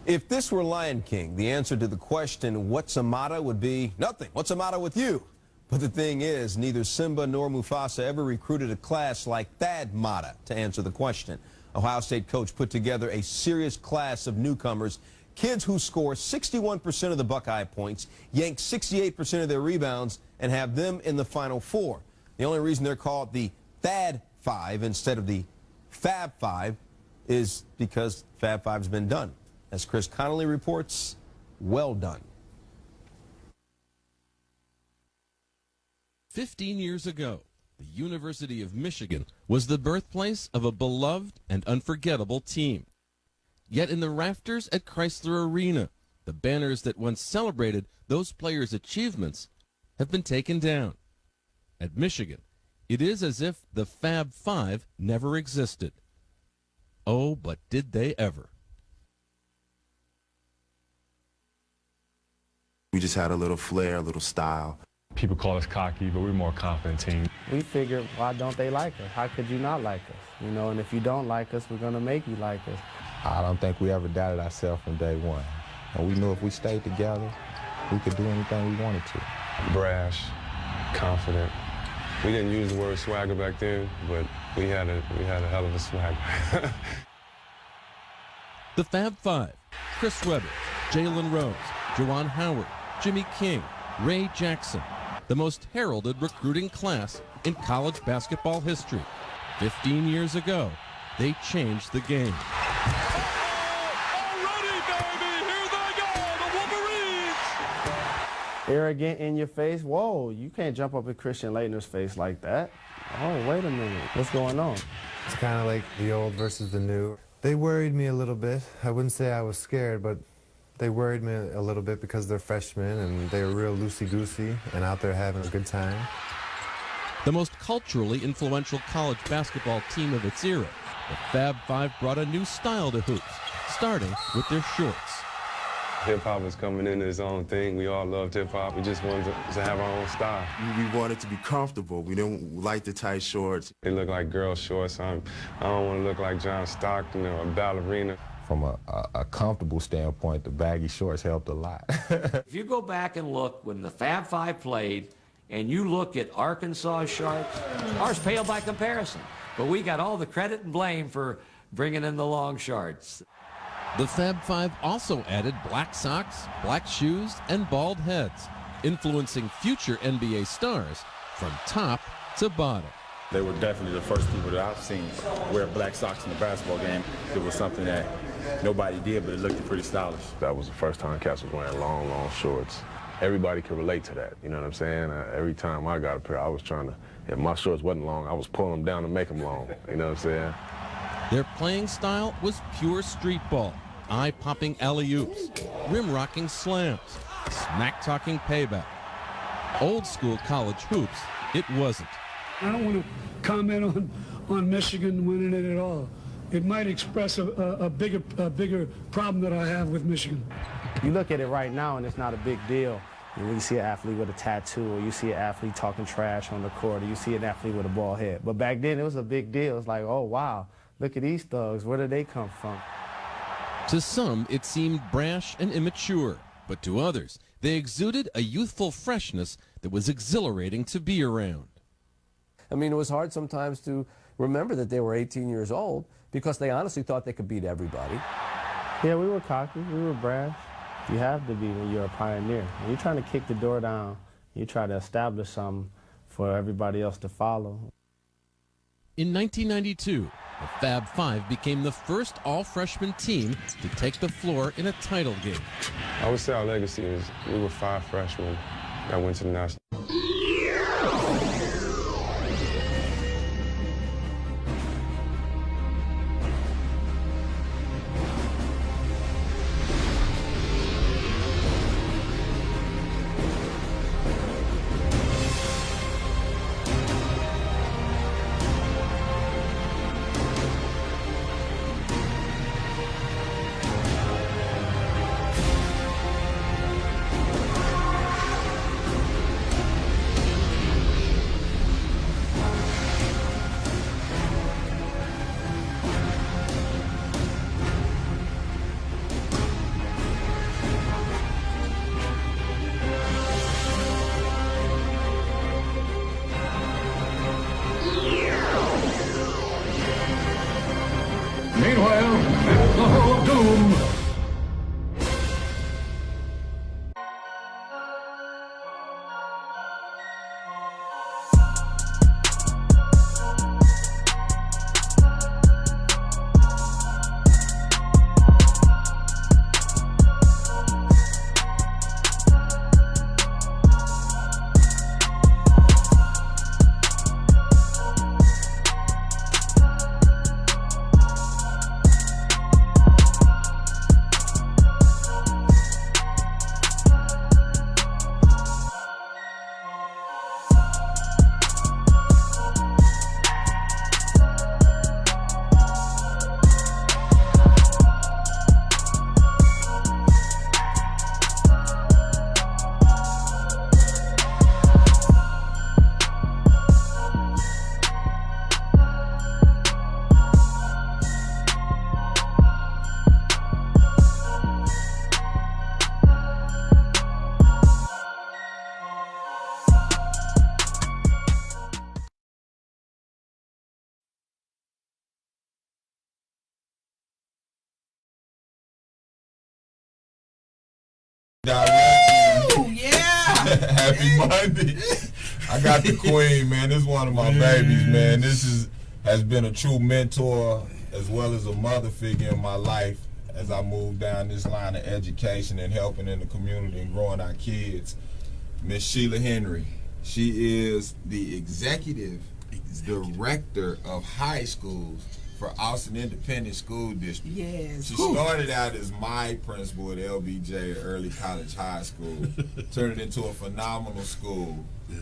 If this were Lion King, the answer to the question, what's a matter, would be nothing. What's the matter with you? But the thing is, neither Simba nor Mufasa ever recruited a class like Thad Matta to answer the question. Ohio State coach put together a serious class of newcomers, kids who score 61% of the Buckeye points, yank 68% of their rebounds, and have them in the Final Four. The only reason they're called the Thad Five instead of the Fab Five is because Fab Five's been done. As Chris Connolly reports, well done. 15 years ago, the University of Michigan was the birthplace of a beloved and unforgettable team. Yet in the rafters at Chrysler Arena, the banners that once celebrated those players' achievements have been taken down. At Michigan, it is as if the Fab Five never existed. Oh, but did they ever. We just had a little flair, a little style. People call us cocky, but we're a more confident team. We figured, why don't they like us? How could you not like us? You know, and if you don't like us, we're going to make you like us. I don't think we ever doubted ourselves from day one. And we knew if we stayed together, we could do anything we wanted to. Brash, confident. We didn't use the word swagger back then, but we had a hell of a swagger. The Fab Five: Chris Webber, Jalen Rose, Juwan Howard, Jimmy King, Ray Jackson, the most heralded recruiting class in college basketball history. 15 years ago, they changed the game. Already, baby! Here they go, the Wolverines! Arrogant in your face. Whoa, you can't jump up in Christian Laettner's face like that. Oh, wait a minute. What's going on? It's kind of like the old versus the new. They worried me a little bit. I wouldn't say I was scared, but they worried me a little bit because they're freshmen and they were real loosey-goosey and out there having a good time. The most culturally influential college basketball team of its era, the Fab Five brought a new style to hoops, starting with their shorts. Hip-hop was coming into its own thing. We all loved hip-hop. We just wanted to have our own style. We wanted to be comfortable. We didn't like the tight shorts. They look like girl shorts. I don't want to look like John Stockton or a ballerina. From a comfortable standpoint, the baggy shorts helped a lot. If you go back and look when the Fab Five played, and you look at Arkansas Sharks, ours pale by comparison. But we got all the credit and blame for bringing in the long shorts. The Fab Five also added black socks, black shoes, and bald heads, influencing future NBA stars from top to bottom. They were definitely the first people that I've seen wear black socks in the basketball game. It was something that nobody did, but it looked pretty stylish. That was the first time cats was wearing long, long shorts. Everybody could relate to that, you know what I'm saying? Every time I got a pair, I was trying to, if my shorts wasn't long, I was pulling them down to make them long, you know what I'm saying? Their playing style was pure street ball, eye-popping alley-oops, rim-rocking slams, smack-talking payback. Old-school college hoops, it wasn't. I don't want to comment on Michigan winning it at all. It might express a bigger problem that I have with Michigan. You look at it right now, and it's not a big deal. When you see an athlete with a tattoo, or you see an athlete talking trash on the court, or you see an athlete with a bald head. But back then, it was a big deal. It's like, oh, wow, look at these thugs. Where did they come from? To some, it seemed brash and immature, but to others, they exuded a youthful freshness that was exhilarating to be around. I mean, it was hard sometimes to remember that they were 18 years old because they honestly thought they could beat everybody. Yeah, we were cocky. We were brash. You have to be when you're a pioneer. When you're trying to kick the door down, you try to establish something for everybody else to follow. In 1992, the Fab Five became the first all-freshman team to take the floor in a title game. I would say our legacy is we were 5 freshmen that went to the national. Oh, yeah. Happy Monday. I got the queen, man. This is one of my babies, man. This has been a true mentor as well as a mother figure in my life as I move down this line of education and helping in the community and growing our kids. Miss Sheila Henry. She is the executive director of high schools for Austin Independent School District. Yes. She started out as my principal at LBJ, Early College High School. Turned it into a phenomenal school. Yeah.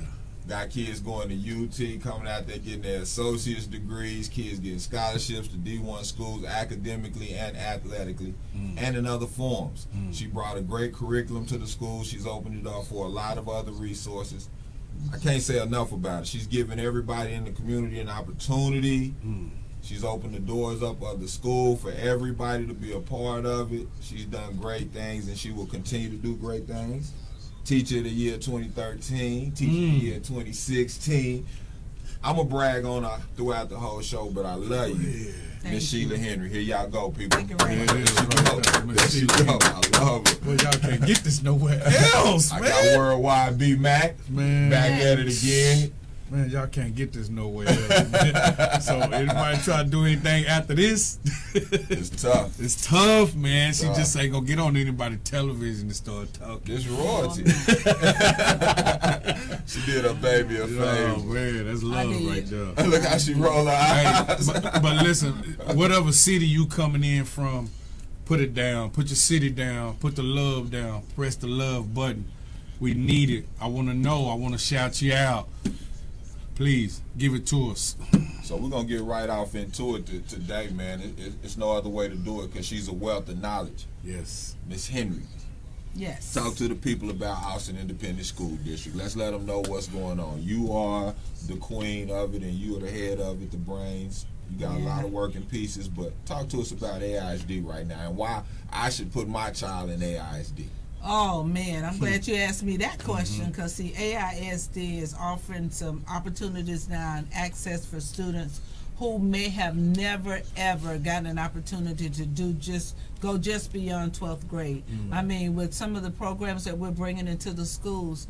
Got kids going to UT, coming out there getting their associate's degrees, kids getting scholarships to D1 schools academically and athletically, and in other forms. She brought a great curriculum to the school. She's opened it up for a lot of other resources. I can't say enough about it. She's given everybody in the community an opportunity. She's opened the doors up of the school for everybody to be a part of it. She's done great things, and she will continue to do great things. Teacher of the year 2013, teacher of the year 2016. I'm going to brag on her throughout the whole show, but I love you. Miss Sheila Henry. Here y'all go, people. There she go. I love her. Well, y'all can't get this nowhere else, man. I got Worldwide B-Mac. Man. Back at it again. Man, y'all can't get this nowhere else, man. So anybody try to do anything after this, it's tough. It's tough, man. She just ain't gonna get on anybody's television and start talking. It's royalty. She did her baby a favor. Oh man, that's love right there. Look how she roll her eyes. Hey, but listen, whatever city you coming in from, put it down. Put your city down. Put the love down. Press the love button. We need it. I want to know. I want to shout you out. Please give it to us. So we're gonna get right off into it today, man. It's no other way to do it because she's a wealth of knowledge. Yes, Miss Henry. Yes. Talk to the people about Austin Independent School District. Let's let them know what's going on. You are the queen of it, and you are the head of it, the brains. You got a lot of working pieces, but talk to us about AISD right now and why I should put my child in AISD. Oh man, I'm glad you asked me that question because see, AISD is offering some opportunities now and access for students who may have never ever gotten an opportunity to go just beyond 12th grade. I mean, with some of the programs that we're bringing into the schools,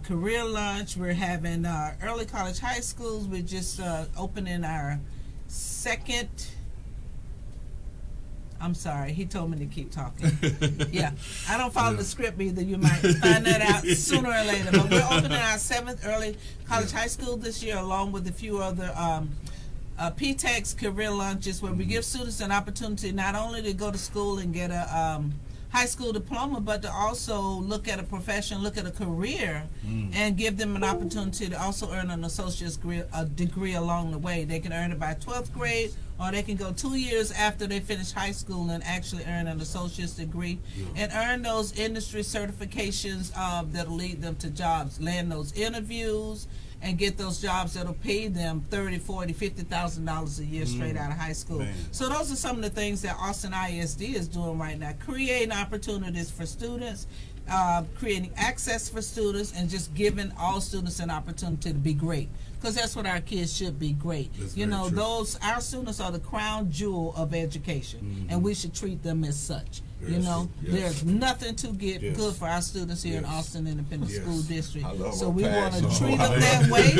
career lunch, we're having early college high schools. We're just opening our second. I'm sorry, he told me to keep talking. Yeah, I don't follow the script either. You might find that out sooner or later. But we're opening our 7th early college high school this year, along with a few other PTEX career lunches, where we give students an opportunity not only to go to school and get a high school diploma, but to also look at a profession, look at a career, and give them an opportunity to also earn an associate's degree along the way. They can earn it by 12th grade, or they can go 2 years after they finish high school and actually earn an associate's degree and earn those industry certifications that'll lead them to jobs, land those interviews, and get those jobs that'll pay them $30,000, $40,000, $50,000 a year straight out of high school. So those are some of the things that Austin ISD is doing right now, creating opportunities for students, creating access for students, and just giving all students an opportunity to be great. Because that's what our kids should be, great. You know, our students are the crown jewel of education, and we should treat them as such. You know, there's nothing to get good for our students here in Austin Independent School District. So we want to treat them that way.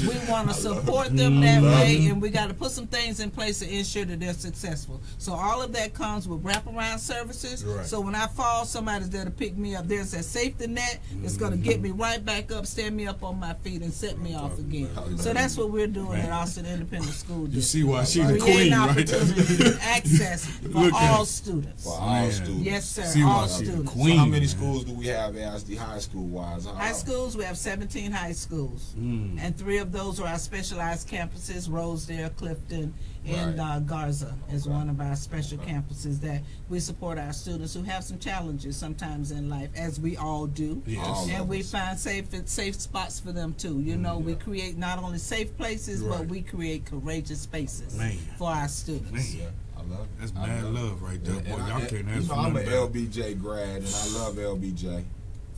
We want to support them that way, and we got to put some things in place to ensure that they're successful. So all of that comes with wraparound services. So when I fall, somebody's there to pick me up. There's that safety net that's going to get me right back up, stand me up on my feet, and set me off again. So that's what we're doing at Austin Independent School District. You see why she's the queen, right? Access for all students. For all students. Yes, sir. See all why she's students. the queen. So how many schools do we have AISD high school wise? High schools, we have 17 high schools, and 3 of those are our specialized campuses: Rosedale, Clifton, and Garza is one of our special campuses that we support our students who have some challenges sometimes in life, as we all do. And we find safe spots for them too. You know, we create not only safe places, but we create courageous spaces for our students. I love it. That's mad love right there, boy. Y'all can't ask for I'm nothing an better. LBJ grad, and I love LBJ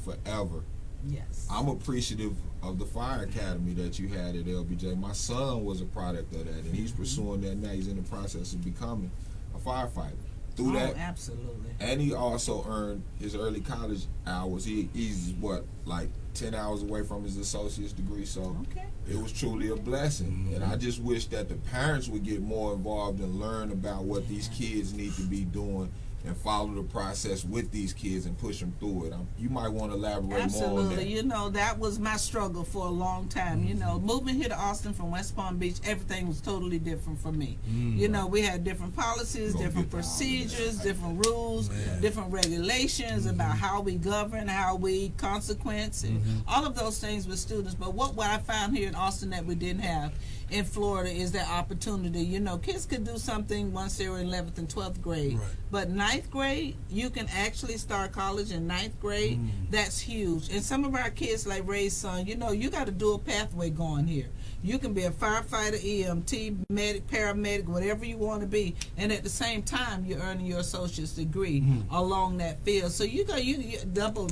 forever. Yes. I'm appreciative of the fire academy that you had at LBJ. My son was a product of that, and he's pursuing that now. He's in the process of becoming a firefighter. through that. Absolutely. And he also earned his early college hours. He's what, like 10 hours away from his associate's degree. So it was truly a blessing. And I just wish that the parents would get more involved and learn about what these kids need to be doing and follow the process with these kids and push them through it. You might want to elaborate more on that. You know, that was my struggle for a long time. You know, moving here to Austin from West Palm Beach, everything was totally different for me. You know, we had different policies, different procedures, different rules, different regulations about how we govern, how we consequence, and all of those things with students. But what I found here in Austin that we didn't have in Florida is that opportunity. You know, kids could do something once they were in 11th and 12th grade. But 9th grade, you can actually start college in 9th grade. That's huge. And some of our kids, like Ray's son, you know, you got a dual pathway going here. You can be a firefighter, EMT, medic, paramedic, whatever you want to be, and at the same time you're earning your associate's degree along that field. So you double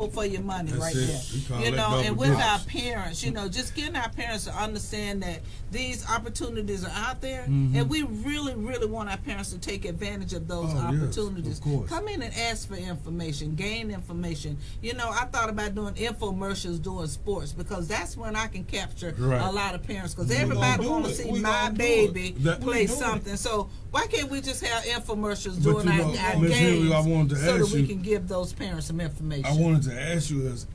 for your money. That's right there. You know, and with our parents, you know, just getting our parents to understand that these opportunities are out there, and we really want our parents to take advantage of those opportunities. Yes, come in and ask for information, gain information. You know, I thought about doing infomercials doing sports because that's when I can capture a lot of parents, because everybody want to see my baby play something. So why can't we just have infomercials doing our games so that we can give those parents some information? I wanted to ask you is,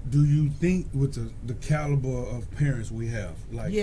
do you think with the caliber of parents we have, like,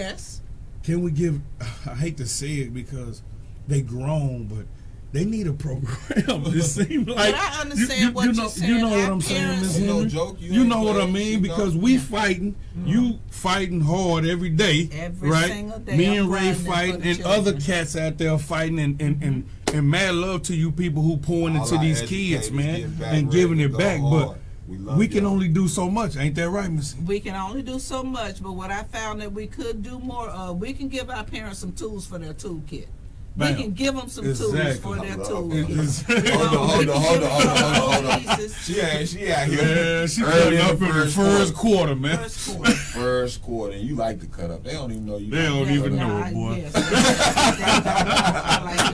can we give, I hate to say it because they grown, but they need a program. It seems like, but I understand what you're saying. You know what I'm saying, Ms. Henry? No joke, you know what I mean, because we fighting, you fighting hard every day, every single day. Me and Ray fighting, and other cats out there fighting, and mad love to you people who pouring into these kids, man, and giving it back. But we can only do so much, ain't that right, Miss? We can only do so much, but what I found that we could do more of, we can give our parents some tools for their toolkit. We can give them some tools for their tools. Hold on. She out here. Yeah, she cutting up in the first quarter, man. First quarter. You like to cut up. They don't even know you. They don't even know it, boy.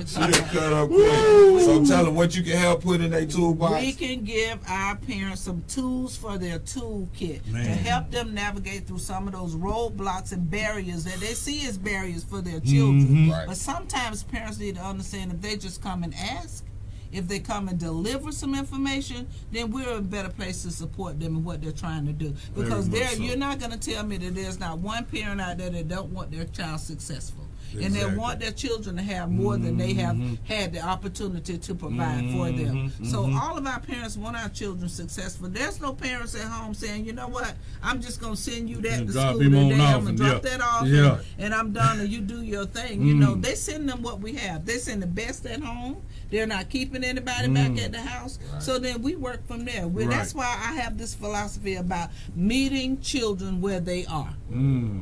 She cut up quick. So tell them what you can help put in their toolbox. We can give our parents some tools for their toolkit to help them navigate through some of those roadblocks and barriers that they see as barriers for their children. But sometimes parents need to understand if they just come and ask, if they come and deliver some information, then we're in a better place to support them in what they're trying to do. Because you're not going to tell me that there's not one parent out there that don't want their child successful. And they want their children to have more than they have had the opportunity to provide for them. So all of our parents want our children successful. There's no parents at home saying, you know what, I'm just going to send you that to school today. I'm going to drop that off and I'm done, and you do your thing. You know, they send them what we have. They send the best at home. They're not keeping anybody back at the house. So then we work from there. That's why I have this philosophy about meeting children where they are.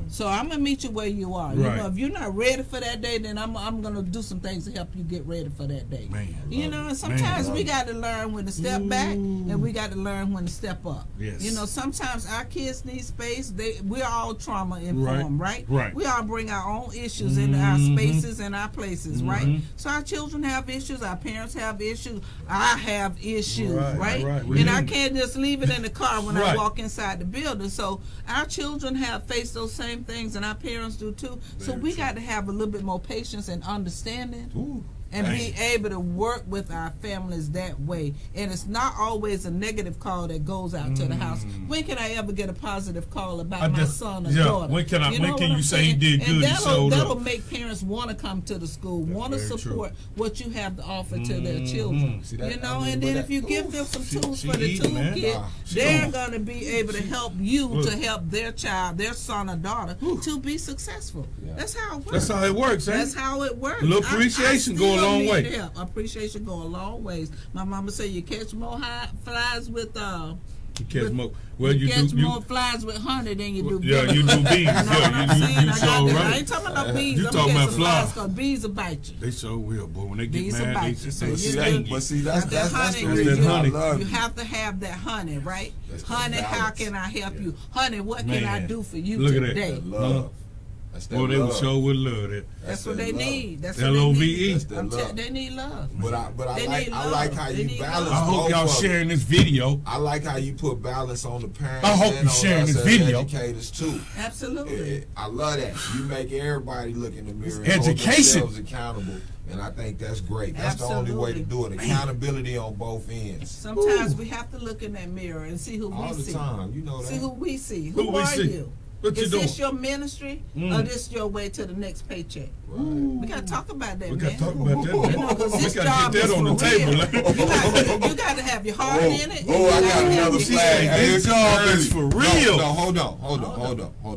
So I'm going to meet you where you are. You know, if you're not ready for that day, then I'm going to do some things to help you get ready for that day. You know, and sometimes we got to learn when to step back, and we got to learn when to step up. You know, sometimes our kids need space. We're all trauma informed, right? We all bring our own issues into our spaces and our places, right? So our children have issues, our parents have issues, I have issues, right? And I can't just leave it in the car when I walk inside the building. So our children have faced those same things, and our parents do too. So we got to have a little bit more patience and understanding. And be able to work with our families that way. And it's not always a negative call that goes out to the house. When can I ever get a positive call about my son or daughter? When can you say he did good? And that'll make parents want to come to the school, want to support what you have to offer to their children. You know, and then if you give them some tools for the toolkit, they're going to be able to help you to help their child, their son or daughter, to be successful. That's how it works. That's how it works. That's how it works. A little appreciation goes a long way. Yeah, appreciation go a long ways. My mama say you catch more flies with you catch more. Well, you catch more flies with honey than you do bees. Yeah, you do bees. You so right. I ain't talking about bees. You talking about flies? Because bees will bite you. They so will, boy. When they get mad, they just say stinky. But see, that's honey. You have to have that honey, right? Honey, how can I help you? Honey, what can I do for you today? Love. Well, they would show with love. That's what they need. That's what L-O-V-E. they need love. But I like how you balance. I hope y'all sharing this video. I like how you put balance on the parents. I hope and you on sharing us this as video. Educators too. Absolutely. I love that. You make everybody look in the mirror. It's and education. hold themselves accountable. And I think that's great. That's the only way to do it. Accountability on both ends. Sometimes we have to look in that mirror and see who All we see. the time. You know that. See who we see. Who we are see? you? What you Is doing? this your ministry or this your way to the next paycheck? We gotta talk about that, We man. got to talk about that. You know, 'cause this We got job to get is that on the for table. real. You got to have your heart in it. Oh, I got another flag. This job is for real. No, hold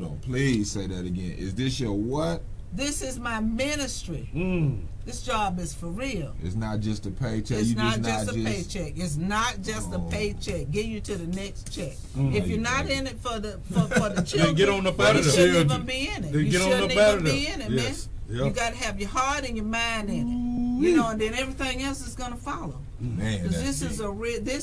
on. Please say that again. Is this your what? This is my ministry. This job is for real. It's not just a paycheck. It's You not just a paycheck. It's not just a paycheck. Get you to the next check. If you're not in it for the children, get on up out of you there. shouldn't even be in it. Then You get on shouldn't up out even of be there. in it, Yes. man. Yeah. You got to have your heart and your mind in it. You know, and then everything else is gonna follow. Man, Because this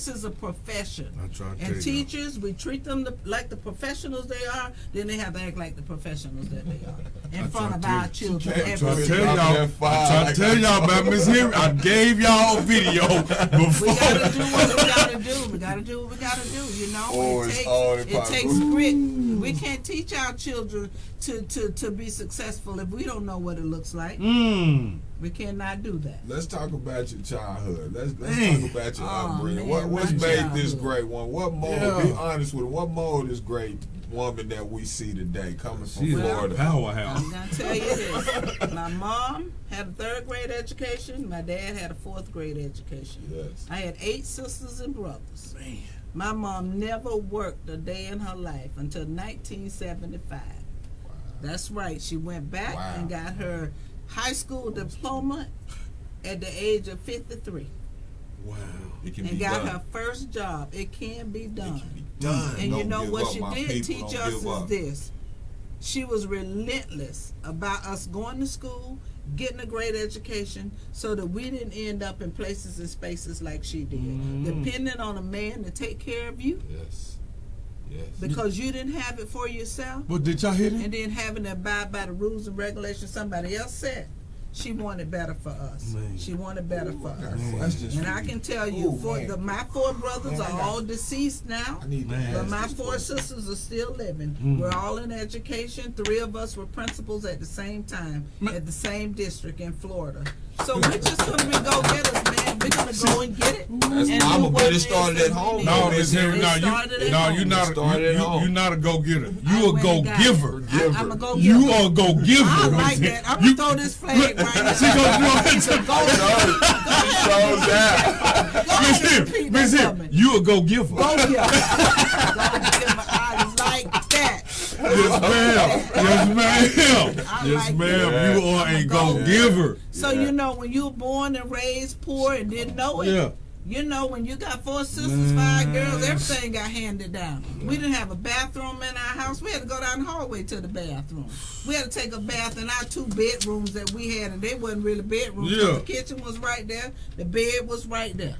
is a profession. I try to tell And you. teachers, we treat them like the professionals they are. Then they have to act like the professionals that they are in front of our children. I try to tell y'all about Miss Henry. I gave y'all a video before. We gotta do what we gotta do. We gotta do what we gotta do. You know, it takes grit. We can't teach our children to be successful if we don't know what it looks like. We cannot do that. Let's talk about your childhood. Let's talk about your upbringing. What's made this great one? What mold? Be honest with it. What mold this great woman that we see today coming from Florida? Powerhouse. I'm gonna tell you this. My mom had a 3rd grade education. My dad had a 4th grade education. Yes. I had 8 sisters and brothers. Man. My mom never worked a day in her life until 1975. Wow. That's right. She went back and got her high school diploma at the age of 53. Wow. It can and be got done. her first job. It can be done. It can be done. And Don't you know give what up, she my did people. teach Don't us give is up. this. She was relentless about us going to school, getting a great education, so that we didn't end up in places and spaces like she did. Depending on a man to take care of you. Yes. Yes. Because you didn't have it for yourself. Well, did y'all hear that? And then having to abide by the rules and regulations somebody else said. She wanted better for us. She wanted better for us. And I can tell you, my 4 brothers are all deceased now, but my 4 sisters are still living. We're all in education. 3 of us were principals at the same time at the same district in Florida. So we're just going to go get us, man. We're going to go and get it. Mama get it started at home. No, Miss Henry, you're not a go-getter. You a go-giver. I'm a go-giver. You are a go-giver. I like that. I'm going to throw this flag right now. She gonna do it. Miss Henry, you a go-giver. Go-giver. I like that. Yes, ma'am. Yes, ma'am. You are a go-giver. So you know, when you were born and raised poor and didn't know it, you know, when you got 4 sisters, 5 girls, everything got handed down. We didn't have a bathroom in our house. We had to go down the hallway to the bathroom. We had to take a bath in our 2 bedrooms that we had, and they wasn't really bedrooms. The kitchen was right there. The bed was right there.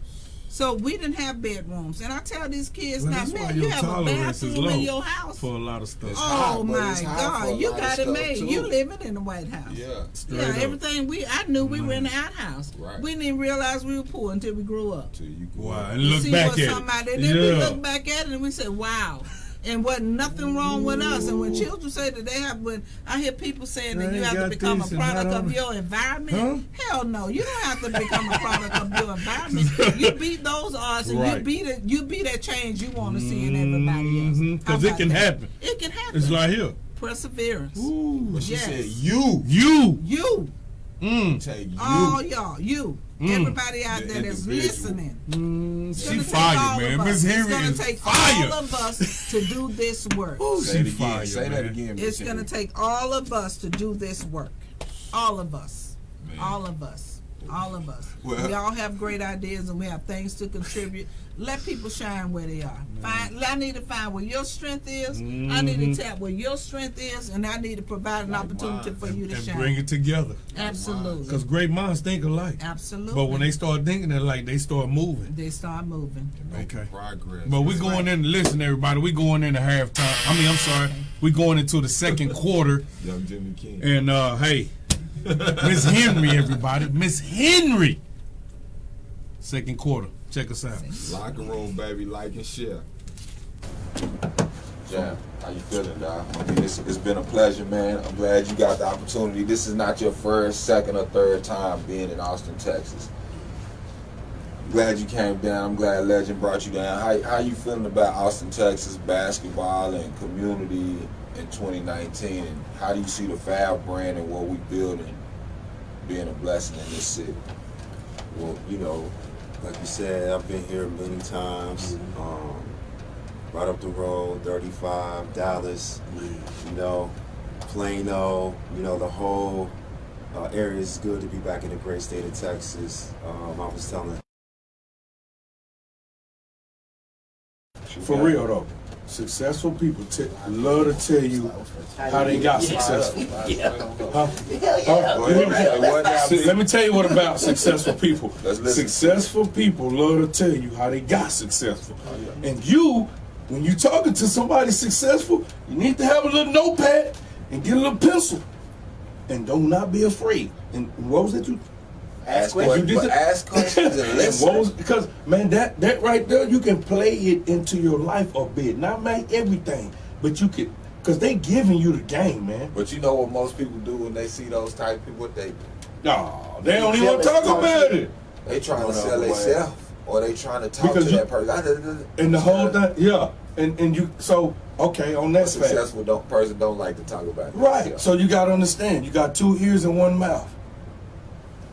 So we didn't have bedrooms. And I tell these kids, now, man, you have a bathroom in your house. For a lot of stuff. Oh, my God. You got it made. You living in the White House. Yeah, everything I knew we were in the outhouse. Right. We didn't even realize we were poor until we grew up. Wow, and look back at it. Then we look back at it and we said, wow. And wasn't nothing wrong with us. And when children say that they have, when I hear people saying that you have to become a product of your environment, hell no, you don't have to become a product of your environment. You beat those odds, and you be that change you want to see in everybody else. Because it can happen. It can happen. It's right here. Perseverance. But she said you. Take you. All y'all, you. Everybody out there that's listening. She fired, man. Miss Henry is It's going to take fire. all of us to do this work. Say that again. It's going to take all of us to do this work. All of us. Man. All of us. All of us. Well, we all have great ideas and we have things to contribute. Let people shine where they are. I need to find where your strength is. I need to tap where your strength is, and I need to provide an opportunity for you to and shine. bring it together. Absolutely. Because great minds think alike. Absolutely. But when they start thinking alike, they start moving. They start moving. Okay. Progress. But we going in. Listen, everybody. We going into halftime. I'm sorry. We going into the second quarter. Young Jimmy King. And hey, Miss Henry, everybody. Miss Henry. Second quarter. Check us out. Locker room, baby. Like and share. Yeah, how you feeling, dog? I mean, it's been a pleasure, man. I'm glad you got the opportunity. This is not your first, second, or third time being in Austin, Texas. I'm glad you came down. I'm glad Legend brought you down. How you feeling about Austin, Texas basketball and community in 2019? And how do you see the Fab brand and what we building being a blessing in this city? Well, you know, like you said, I've been here many times. Right up the road, 35, Dallas, you know, Plano, you know, the whole area is good to be back in the great state of Texas. I was telling. For real though, successful people love to tell you how they got successful. Let me tell you what about successful people. Successful people love to tell you how they got successful. And you, when you talking to somebody successful, you need to have a little notepad and get a little pencil. And don't not be afraid. And what was it you? Ask questions and listen. Because, man, that right there, you can play it into your life a bit. Not make everything, but you can, because they giving you the game, man. But you know what most people do when they see those type of people? What they do? No, they don't even talk about it. They trying to sell themselves, or they trying to talk to that person. And the whole thing, yeah. And you, so, okay, on that fact. Successful person don't like to talk about it. Right, so you got to understand, you got 2 ears and 1 mouth.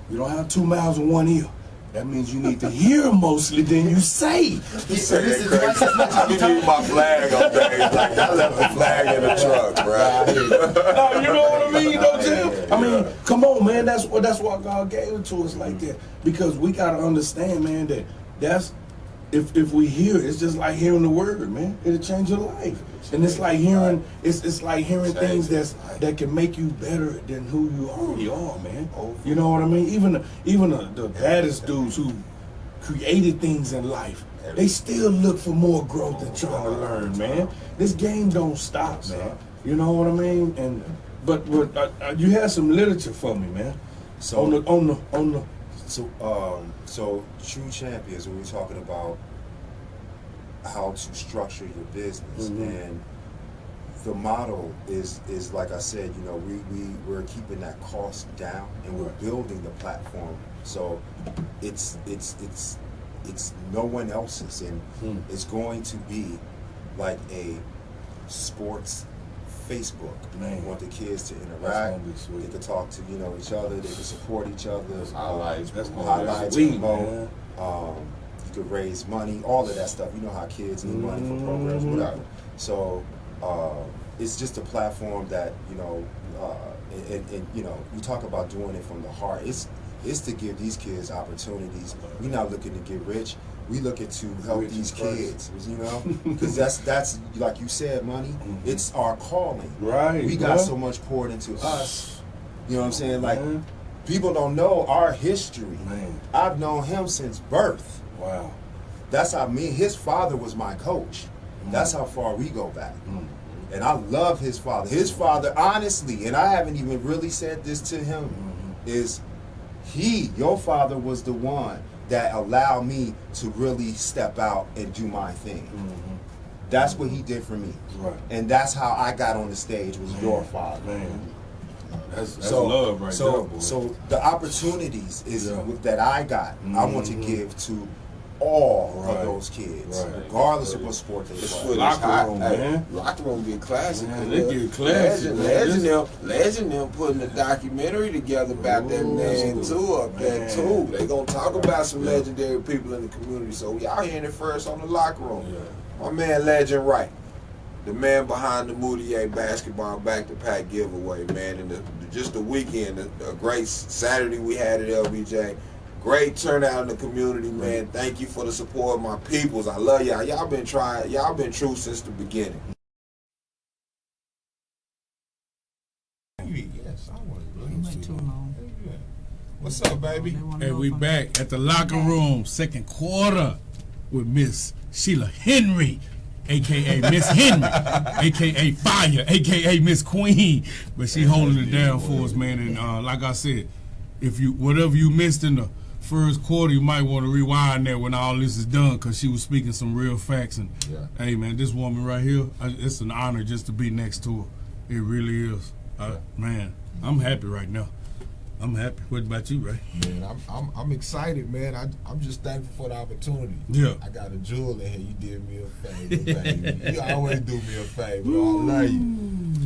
You don't have 2 mouths and 1 ear. That means you need to hear mostly than you say. He said that crazy. You need my flag on days like I left the flag in the truck, bro. No, you know what I mean, though, Jim? I mean, come on, man. That's why God gave it to us like that. Because we gotta understand, man, that's if we hear it, it's just like hearing the word, man. It'll change your life. And it's like hearing it's like hearing things that can make you better than who you already are, man. You know what I mean? Even the baddest dudes who created things in life, they still look for more growth and trying to learn, man. This game don't stop, man. You know what I mean? And but you had some literature for me, man. So on the so true champions, when we're talking about how to structure your business, and the model is like I said, you know, we're keeping that cost down and we're building the platform, so it's no one else's, and it's going to be like a sports Facebook. Man. We want the kids to interact. They can talk to each other. They can support each other. Highlights, promote. You could raise money. All of that stuff. You know how kids need money for programs, whatever. So it's just a platform that and you talk about doing it from the heart. It's to give these kids opportunities. We're not looking to get rich. We looking to help these kids, because that's like you said, money. It's our calling. Right. We got so much poured into us. You know what I'm saying? Like people don't know our history. Man. I've known him since birth. Wow. That's how his father was my coach. That's how far we go back. And I love his father. His father, honestly, and I haven't even really said this to him, is your father was the one that allowed me to really step out and do my thing. That's what he did for me. Right. And that's how I got on the stage, was your father. Man. That's love right there, boy. So the opportunities that I got, I want to give to all of those kids, regardless of what sport they play. Locker room, man. Locker room get classic. Man, they get classic. Legend them putting the documentary together about that man too up there too. They gonna talk about some legendary people in the community. So y'all hearing it first on the locker room. My man Legend Wright. the man behind the Moutier basketball back-to-back giveaway, man. And just the weekend, a great Saturday we had at LBJ. Great turnout in the community, man. Thank you for the support of my peoples. I love y'all. Y'all been trying. Y'all been true since the beginning. Yes, I want to went too long. What's up, baby? Hey, we back at the locker room, second quarter, with Miss Sheila Henry, a.k.a. Miss Henry, a.k.a. Fire, a.k.a. Miss Queen. But she holding it down for us, man. And like I said, if you whatever you missed in the first quarter, you might want to rewind that when all this is done, because she was speaking some real facts. And hey, man, this woman right here, it's an honor just to be next to her. It really is. Man, I'm happy right now. I'm happy. What about you, Ray? Man, I'm excited, man. I'm just thankful for the opportunity. Yeah. I got a jewel in here. You did me a favor, baby. You always do me a favor. I love you.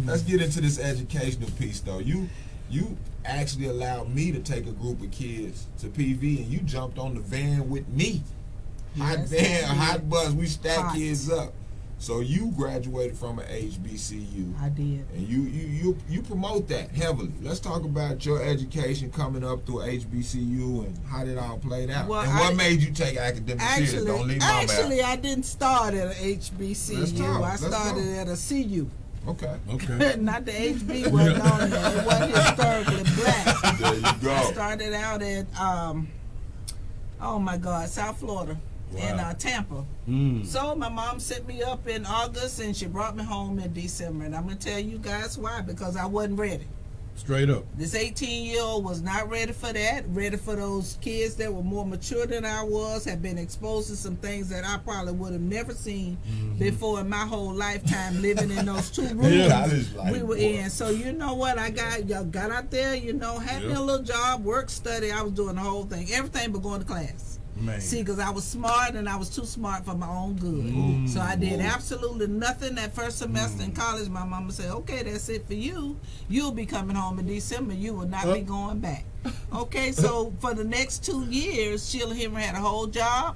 Let's get into this educational piece, though. You actually allowed me to take a group of kids to PV, and you jumped on the van with me. Hot van, hot bus. We stacked kids up. So you graduated from an HBCU. I did. And you promote that heavily. Let's talk about your education coming up through HBCU and how it all played out. Well, and what made you take academics serious? Don't leave my mouth. I didn't start at an HBCU. I started at a CU. Okay. Not the HB wasn't on there. It wasn't historically black. There you go. I started out at South Florida. In Tampa. So my mom set me up in August and she brought me home in December. And I'm going to tell you guys why. Because I wasn't ready. Straight up. This 18-year-old was not ready for that. Ready for those kids that were more mature than I was. Had been exposed to some things that I probably would have never seen before in my whole lifetime, living in those two rooms we were in. So you know what? I got out there, had me a little job, work, study. I was doing the whole thing. Everything but going to class. Man. See, because I was smart and I was too smart for my own good. So I did absolutely nothing that first semester in college. My mama said, okay, that's it for you. You'll be coming home in December. You will not be going back. Okay, so for the next 2 years, Sheila Henry had a whole job.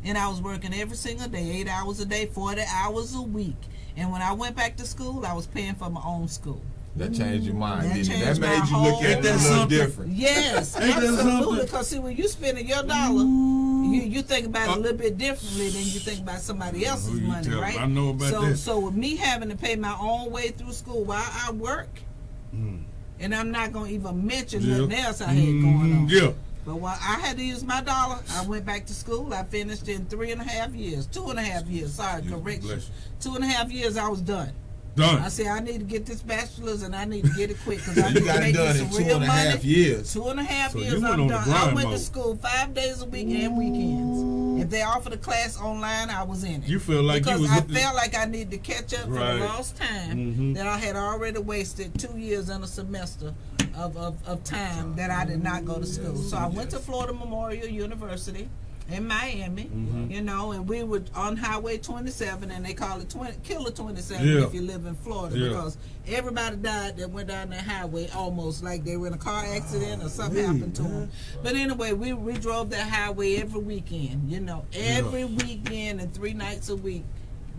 And I was working every single day, 8 hours a day, 40 hours a week. And when I went back to school, I was paying for my own school. That changed your mind, didn't it? That made you look at it a little different. Yes, absolutely. Because see, when you spending your dollar, you think about it a little bit differently than you think about somebody else's money, right? I know about that. So with me having to pay my own way through school while I work, and I'm not going to even mention nothing else I had going on. Yeah. But while I had to use my dollar, I went back to school. I finished in 3.5 years. 2.5 years. Sorry, correction. 2.5 years, I was done. I said, I need to get this bachelor's and I need to get it quick because I need to make some real money. 2.5 years. 2.5 years, I'm done. I went to school 5 days a week and weekends. If they offered a class online, I was in it. You feel like because you was I felt like I needed to catch up for the lost time Mm-hmm. that I had already wasted 2 years and a semester of time that I did not go to school. So I went to Florida Memorial University in Miami, you know, and we were on Highway 27, and they call it Killer 27 if you live in Florida, because everybody died that went down that highway almost like they were in a car accident or something happened to them. But anyway, we drove that highway every weekend, you know, every weekend and 3 nights a week.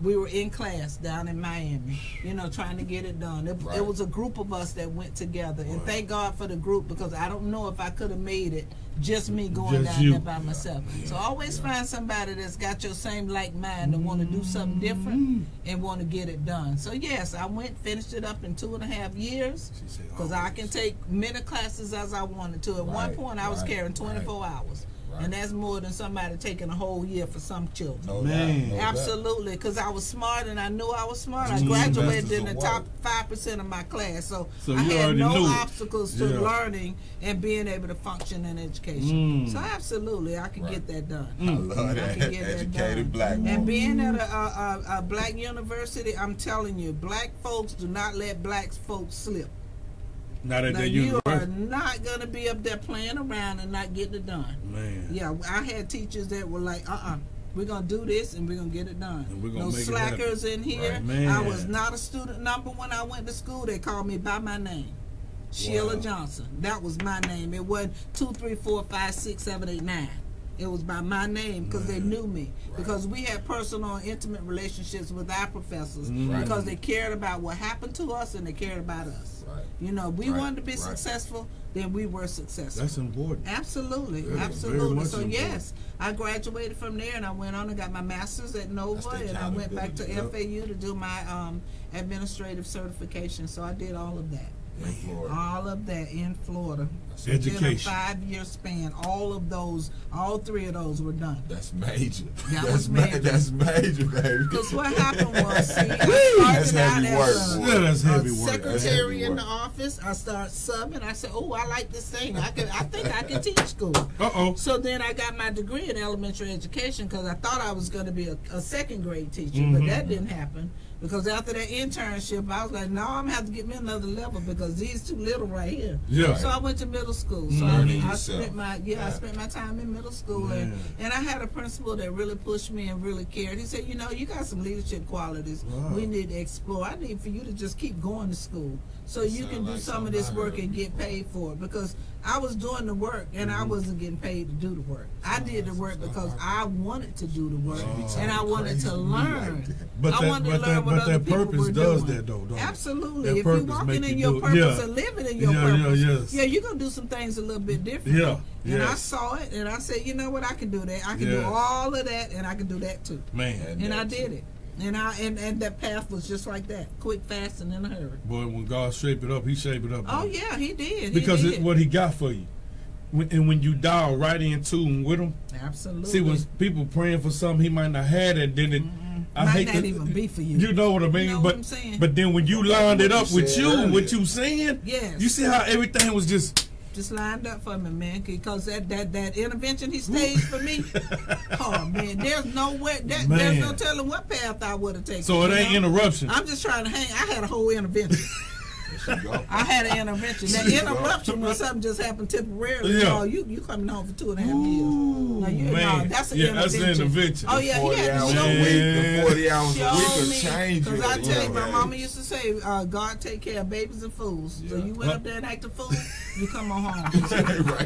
We were in class down in Miami, you know, trying to get it done. It was a group of us that went together, and thank God for the group, because I don't know if I could have made it just me going down there by myself. So always find somebody that's got your same like mind and want to do something different and want to get it done. So yes, I finished it up in 2.5 years, because I can take many classes as I wanted to. At one point, I was carrying 24 hours. And that's more than somebody taking a whole year for some children. Absolutely, because I was smart and I knew I was smart. I graduated in the top 5% of my class, so I had no obstacles to learning and being able to function in education. So absolutely, I can get that done. I love that. Educated black woman. And being at a black university, I'm telling you, black folks do not let black folks slip. Not at now, that you are not going to be up there playing around and not getting it done. Man. Yeah, I had teachers that were like, we're going to do this and we're going to get it done. No slackers in here. Right. I was not a student number when I went to school. They called me by my name. Sheila Johnson. That was my name. It wasn't 2, 3, 4, 5, 6, 7, 8, 9. It was by my name because they knew me. Right. Because we had personal and intimate relationships with our professors because they cared about what happened to us and they cared about us. Right. You know, we wanted to be successful, then we were successful. That's important. Absolutely, absolutely. So yes, I graduated from there and I went on and got my master's at Nova and I went back to FAU to do my administrative certification. So I did all of that. In Florida. All of that in Florida. Education. In a 5-year span, all of those, all 3 of those were done. That's major. That's major. That's major, baby. Because what happened was, see, I started out that's heavy work. Secretary in the office. I started subbing. I said, "Oh, I like this thing. I think I can teach school." So then I got my degree in elementary education because I thought I was going to be a second grade teacher, but that didn't happen. Because after that internship, I was like, no, I'm going to have to get me another level because these too little right here. Yeah. So I went to middle school. So I spent my time in middle school. And I had a principal that really pushed me and really cared. He said, you know, you got some leadership qualities. We need to explore. I need for you to just keep going to school so you can do some of this work and get paid for it. Because I was doing the work and I wasn't getting paid to do the work. I did the work because I wanted to do the work and I wanted to learn. But that purpose does that though, don't Absolutely. If you're walking in your purpose and living in your purpose, you're going to do some things a little bit different. And I saw it and I said, you know what, I can do that. I can do all of that and I can do that too. And I did it. And that path was just like that, quick, fast, and in a hurry. Boy, when God shaped it up, He shaped it up. Oh yeah, He did. Because it's what He got for you, and when you dial right in tune with Him. Absolutely. See, when people praying for something, He might not have it, then it. I might hate not even be for you. You know what I mean? You know what I'm saying? But then when you lined it up with you and what you saying, yes. You see how everything was just lined up for me, man. Because that intervention He staged for me, oh man, there's no telling what path I would have taken. So it ain't interruption. I'm just trying to hang. I had a whole intervention. I had an intervention. That interruption was something just happened temporarily. Yeah. No, you coming home for 2.5 years. No, that's an intervention. That's an intervention. Oh yeah, 40 hours a week. The 40 hours a week will change. Because I tell you, my mama used to say, God take care of babies and fools. So you went up there and acted a fool, you come on home.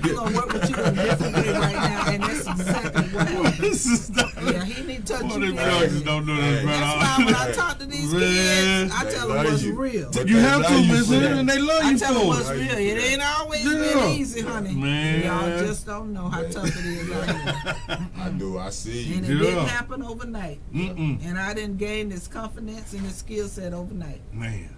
You're gonna work with you in a different way right now, and that's exactly what happened. Yeah, He need to touch you. That's why when I talk to these kids, I tell them what's real. You have to, Miss Henry, and they love you I tell them for what's real. It ain't always been easy, honey. Man. Y'all just don't know how tough it is out here. I do. I see you. And it didn't happen overnight. And I didn't gain this confidence and this skill set overnight. Man.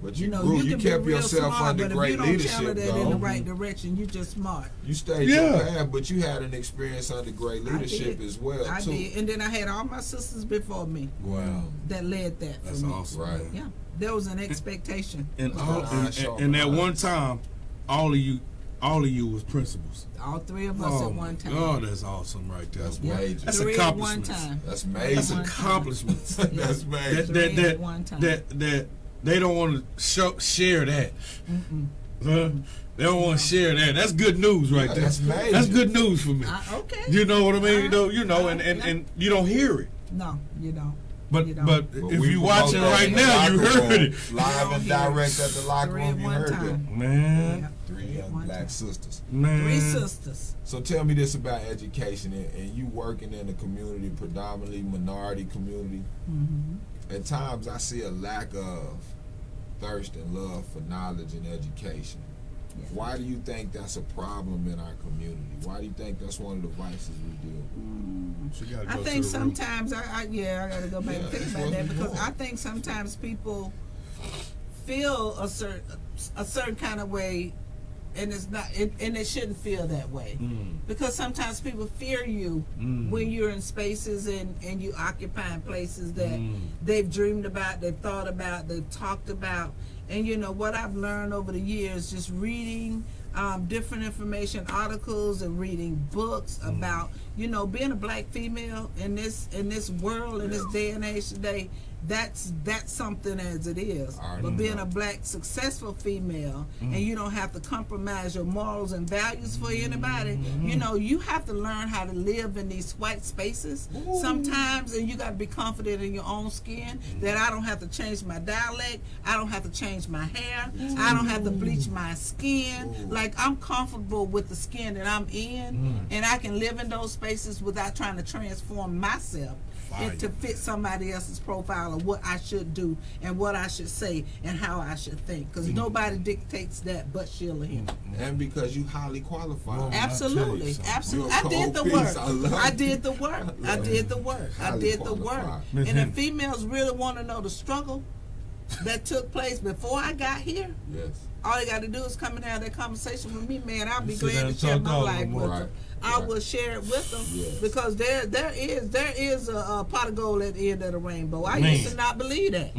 But you grew. You kept yourself under great leadership, But if you don't channel that in the right direction, you're just smart. You stayed your path, but you had an experience under great leadership as well, I did. And then I had all my sisters before me. Wow. That led that for me. That's awesome. Right. Yeah. There was an expectation. And at one time, all of you was principals. All 3 of us at one time. Oh, that's awesome right there. That's major. That's accomplishments. That's major. That's accomplishments. That's major. That they don't want to share that. They don't want to share that. That's good news right there. That's major. That's good news for me. Okay. You know what I mean? And you don't hear it. No, you don't. But if you watching right now, you heard it. Live and direct at the locker room, you heard it. Man. 3 young black sisters. Man. 3 sisters. So tell me this about education and you working in a community, predominantly minority community. At times I see a lack of thirst and love for knowledge and education. Why do you think that's a problem in our community? Why do you think that's one of the vices we deal with? I think sometimes I gotta go back and think about that because I think sometimes people feel a certain kind of way, and it's not, and it shouldn't feel that way because sometimes people fear you when you're in spaces and you occupying places that they've dreamed about, they've thought about, they've talked about. And you know what I've learned over the years, just reading different information, articles, and reading books about being a black female in this world in this day and age today that's something as it is. But being a black successful female and you don't have to compromise your morals and values for anybody, you know, you have to learn how to live in these white spaces sometimes, and you got to be confident in your own skin that I don't have to change my dialect, I don't have to change my hair, I don't have to bleach my skin. Like, I'm comfortable with the skin that I'm in, and I can live in those spaces without trying to transform myself to fit somebody else's profile of what I should do and what I should say and how I should think, because nobody dictates that but Sheila Henry. And because you highly qualified. Absolutely, absolutely. I did the work. I did the work. I did the work. I did the work. And if females really want to know the struggle that took place before I got here, all they got to do is come and have that conversation with me, man. I'll be glad to share my life with them. I will share it with them because there is a pot of gold at the end of the rainbow. I used to not believe that,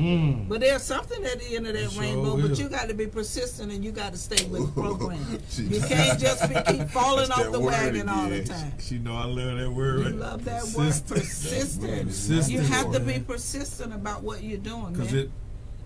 but there's something at the end of that rainbow. But you got to be persistent and you got to stay with the program. You can't just keep falling off the wagon all the time. You know I love that word. You love that word, persistent. You have to be persistent about what you're doing, man.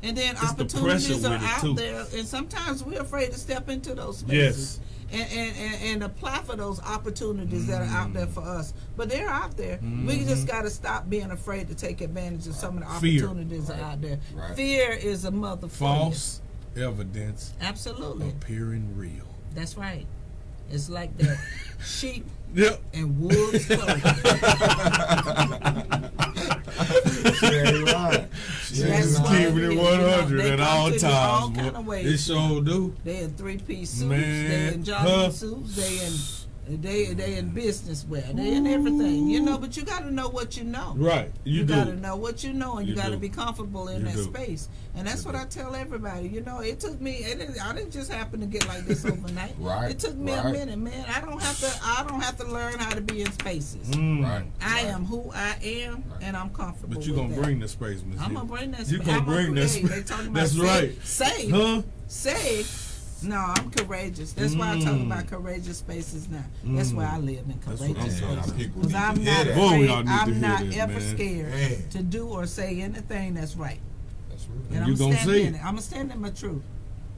And then opportunities are out there, and sometimes we're afraid to step into those spaces and apply for those opportunities that are out there for us. But they're out there. We just got to stop being afraid to take advantage of some of the opportunities that are out there. Fear is a motherfucker. False evidence. Absolutely. Appearing real. That's right. It's like that sheep and wolves clothing. Just keeping it 100 at all times. Kind of ways. It sure do. They in 3-piece suits. They in jogging suits. They in business wear. They in everything. You know, but you got to know what you know. Right. You got to know what you know, and you got to be comfortable in that space. And that's what I tell everybody. You know, it took me. I didn't just happen to get like this overnight. It took me a minute, man. I don't have to learn how to be in spaces. I am who I am, and I'm comfortable. But you're gonna bring the space, Miss. I'm gonna bring that space. You're gonna bring that space. They talking about that's right. Say. No, I'm courageous. That's why I talk about courageous spaces now. That's why I live in courageous spaces. Because I'm not afraid. I'm not ever scared to do or say anything that's right. That's right. And I'm gonna stand in it. I'm gonna stand in my truth.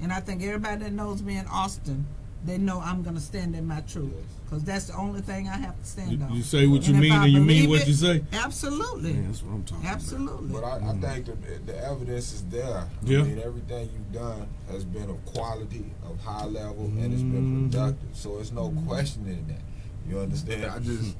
And I think everybody that knows me in Austin, they know I'm gonna stand in my truth. Because that's the only thing I have to stand on. You say what you mean and you mean what you say? Absolutely. Man, that's what I'm talking about. But I think the evidence is there. I mean, everything you've done has been of quality, of high level, and it's been productive. So it's no questioning that. You understand?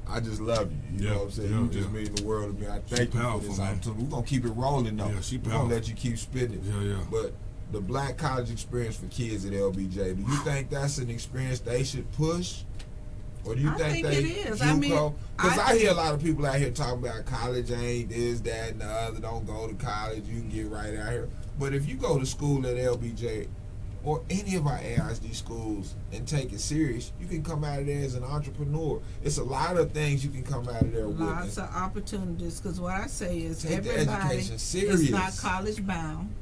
I just love you. You know what I'm saying? You just mean the world to me. I thank you for this opportunity. We're gonna keep it rolling though. We're gonna let you keep spitting it. But the black college experience for kids at LBJ, do you think that's an experience they should push? Or do you think it is? Because I hear a lot of people out here talking about college ain't this, that, and the other. Don't go to college. You can get right out here. But if you go to school at LBJ or any of our AISD schools and take it serious, you can come out of there as an entrepreneur. It's a lot of things you can come out of there with. Lots of opportunities, because what I say is everybody is not college bound,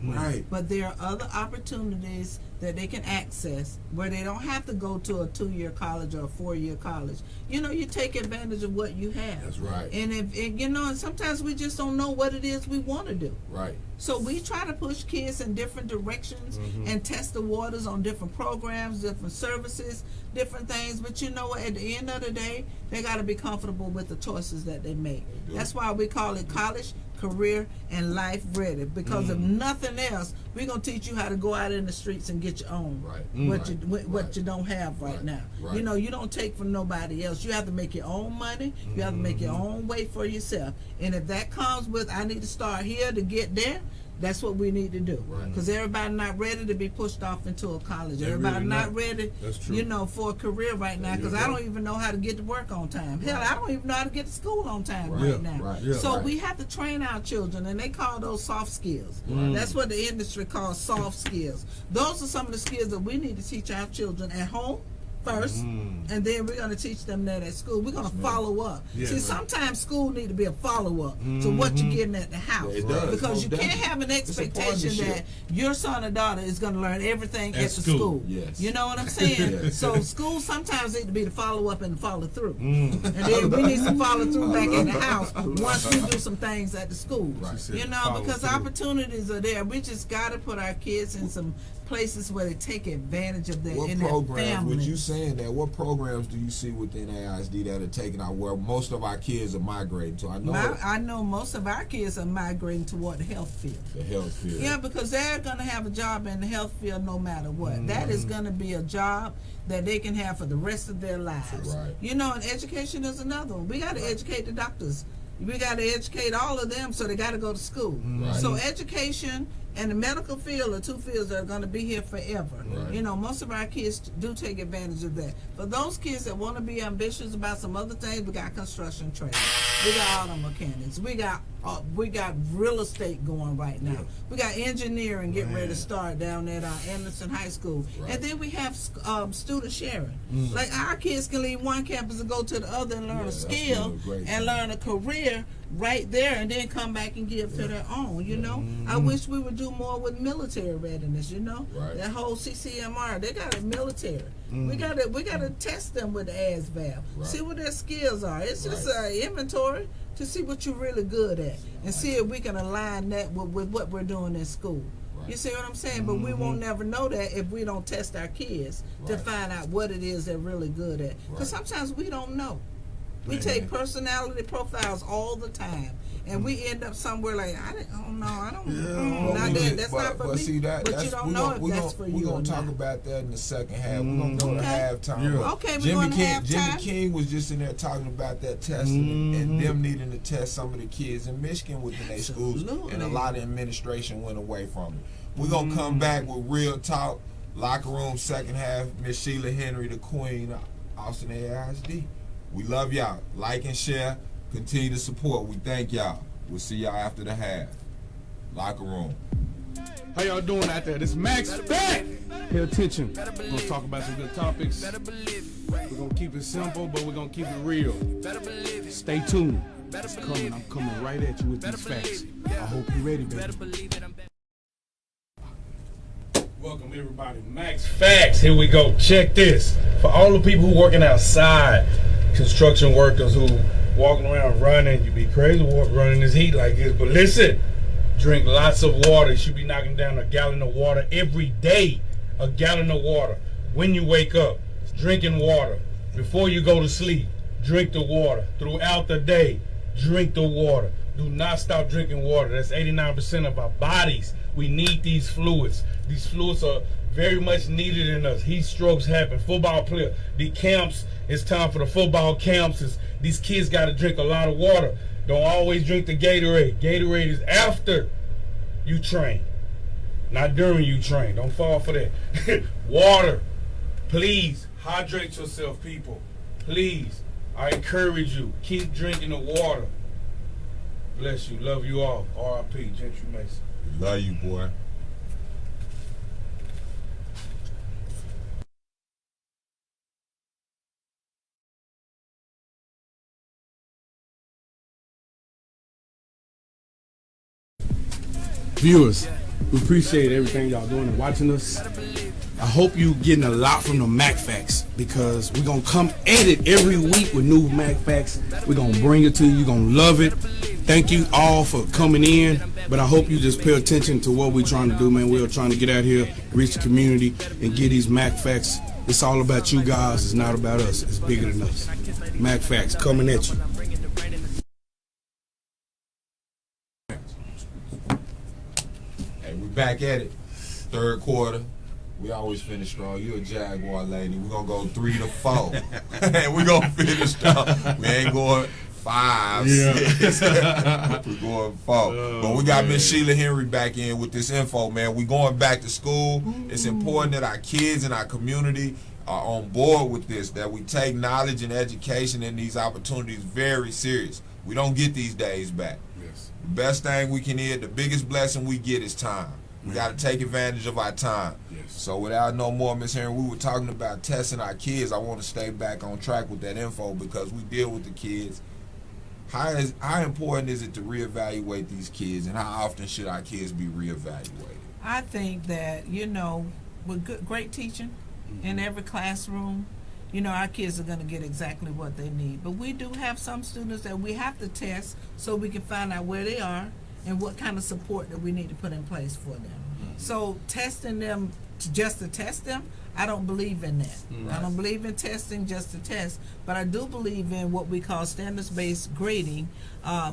but there are other opportunities that they can access where they don't have to go to a 2-year college or a 4-year college. You know, you take advantage of what you have. That's right. And and sometimes we just don't know what it is we want to do. Right. So we try to push kids in different directions and test the waters on different programs, different services, different things. But you know what? At the end of the day, they got to be comfortable with the choices that they make. That's why we call it college, career, and life ready. Because if nothing else, we're gonna teach you how to go out in the streets and get your own. What you don't have right now. You know, you don't take from nobody else. You have to make your own money. You have to make your own way for yourself. And if that comes with, I need to start here to get there, that's what we need to do. Because everybody not ready to be pushed off into a college. Everybody really not ready, you know, for a career right now. Because I don't even know how to get to work on time. Hell, I don't even know how to get to school on time right now. So we have to train our children, and they call those soft skills. That's what the industry calls soft skills. Those are some of the skills that we need to teach our children at home first, and then we're going to teach them that at school. We're going to follow up. Yeah, See, sometimes school need to be a follow-up to what you're getting at the house. It does. Because you Most can't have an expectation that your son or daughter is going to learn everything at the school. Yes. You know what I'm saying? Yes. So school sometimes need to be the follow-up and the follow-through. And then we need some follow-through back in the house once we do some things at the school. Right. You know, because opportunities are there. We just got to put our kids in some places where they take advantage of their, What in their programs, family. with you saying that, what programs do you see within AISD that are taking out where most of our kids are migrating to? I know most of our kids are migrating toward the health field. The health field. Yeah, because they're going to have a job in the health field no matter what. That is going to be a job that they can have for the rest of their lives. Right. You know, and education is another one. We got to educate the doctors. We got to educate all of them, so they got to go to school. Right. So education and the medical field are two fields that are going to be here forever. Right. You know, most of our kids do take advantage of that. For those kids that want to be ambitious about some other things, we got construction trades, we got auto mechanics, we got real estate going right now. We got engineering getting ready to start down at Anderson High School, and then we have student sharing. Like our kids can leave one campus and go to the other and learn a skill and learn a career right there, and then come back and give to their own. You know, I wish we would do more with military readiness. You know, that whole CCMR, they got a military. We got to test them with the ASVAB, see what their skills are. It's just an inventory to see what you're really good at, and see if we can align that with what we're doing in school. You see what I'm saying? But we won't never know that if we don't test our kids to find out what it is they're really good at. Because sometimes we don't know. We take personality profiles all the time, and we end up somewhere like, I don't know, that's not for me. See, but you don't know if that's for you. We're going to talk about that in the second half. We're going to go to halftime. Yeah. Okay, we're going to halftime. Jimmy King was just in there talking about that testing and them needing to test some of the kids in Michigan within their schools, and a lot of administration went away from it. We're going to come back with real talk, locker room, second half. Miss Sheila Henry, the queen of Austin AISD. We love y'all. Like and share. Continue to support. We thank y'all. We'll see y'all after the half. Locker room. How y'all doing out there? This is Max Fact. Pay attention. We're going to talk about some good topics. We're going to keep it simple, but we're going to keep it real. Stay tuned. It's coming. I'm coming right at you with these facts. I hope you're ready, baby. Welcome, everybody. Max Facts. Here we go. Check this. For all the people who working outside, construction workers who walking around running, you be crazy running this heat like this, but listen, drink lots of water. You should be knocking down a gallon of water every day. A gallon of water. When you wake up, drinking water. Before you go to sleep, drink the water. Throughout the day, drink the water. Do not stop drinking water. That's 89% of our bodies. We need these fluids. These fluids are very much needed in us. Heat strokes happen. Football player. The camps, it's time for the football camps. These kids got to drink a lot of water. Don't always drink the Gatorade. Gatorade is after you train, not during you train. Don't fall for that. Water. Please hydrate yourself, people. Please. I encourage you. Keep drinking the water. Bless you. Love you all. R.I.P. Gentry Mason. Love you, boy. Viewers, we appreciate everything y'all doing and watching us. I hope you getting a lot from the Mac Facts, because we're going to come at it every week with new Mac Facts. We're going to bring it to you. You're going to love it. Thank you all for coming in, but I hope you just pay attention to what we're trying to do, man. We're trying to get out here, reach the community, and get these Mac Facts. It's all about you guys. It's not about us. It's bigger than us. Mac Facts coming at you. Hey, we back at it. Third quarter. We always finish strong. You a Jaguar lady. We're going to go 3 to 4. And we're going to finish strong. We ain't going 5, 6. We're going 4. But we got Miss Sheila Henry back in with this info, man. We going back to school. It's important that our kids and our community are on board with this, that we take knowledge and education and these opportunities very serious. We don't get these days back. Yes. The best thing we can get, the biggest blessing we get is time. We got to take advantage of our time. Yes. So without no more, Miss Henry, we were talking about testing our kids. I want to stay back on track with that info because we deal with the kids. How important is it to reevaluate these kids, and how often should our kids be reevaluated? I think that, you know, with great teaching in every classroom, you know, our kids are going to get exactly what they need. But we do have some students that we have to test so we can find out where they are and what kind of support that we need to put in place for them. So testing them just to test them, I don't believe in that. I don't believe in testing just to test, but I do believe in what we call standards-based grading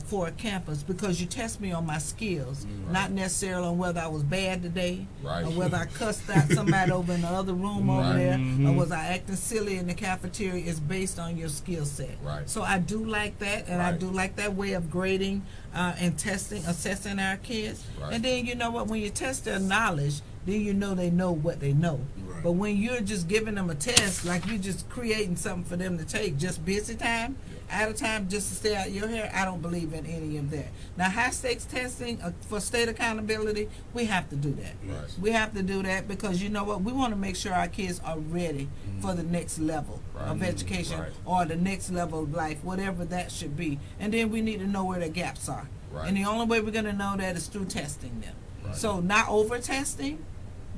for a campus, because you test me on my skills, not necessarily on whether I was bad today, or whether I cussed out somebody over in the other room over there, or was I acting silly in the cafeteria. It's based on your skill set. So I do like that, and I do like that way of grading and testing, assessing our kids. And then, you know what, when you test their knowledge, then you know they know what they know. But when you're just giving them a test, like you're just creating something for them to take, just busy time, out of time, just to stay out your hair, I don't believe in any of that. Now, high stakes testing for state accountability, we have to do that. We have to do that because, you know what, we want to make sure our kids are ready for the next level of education or the next level of life, whatever that should be. And then we need to know where the gaps are. And the only way we're going to know that is through testing them. So not over testing,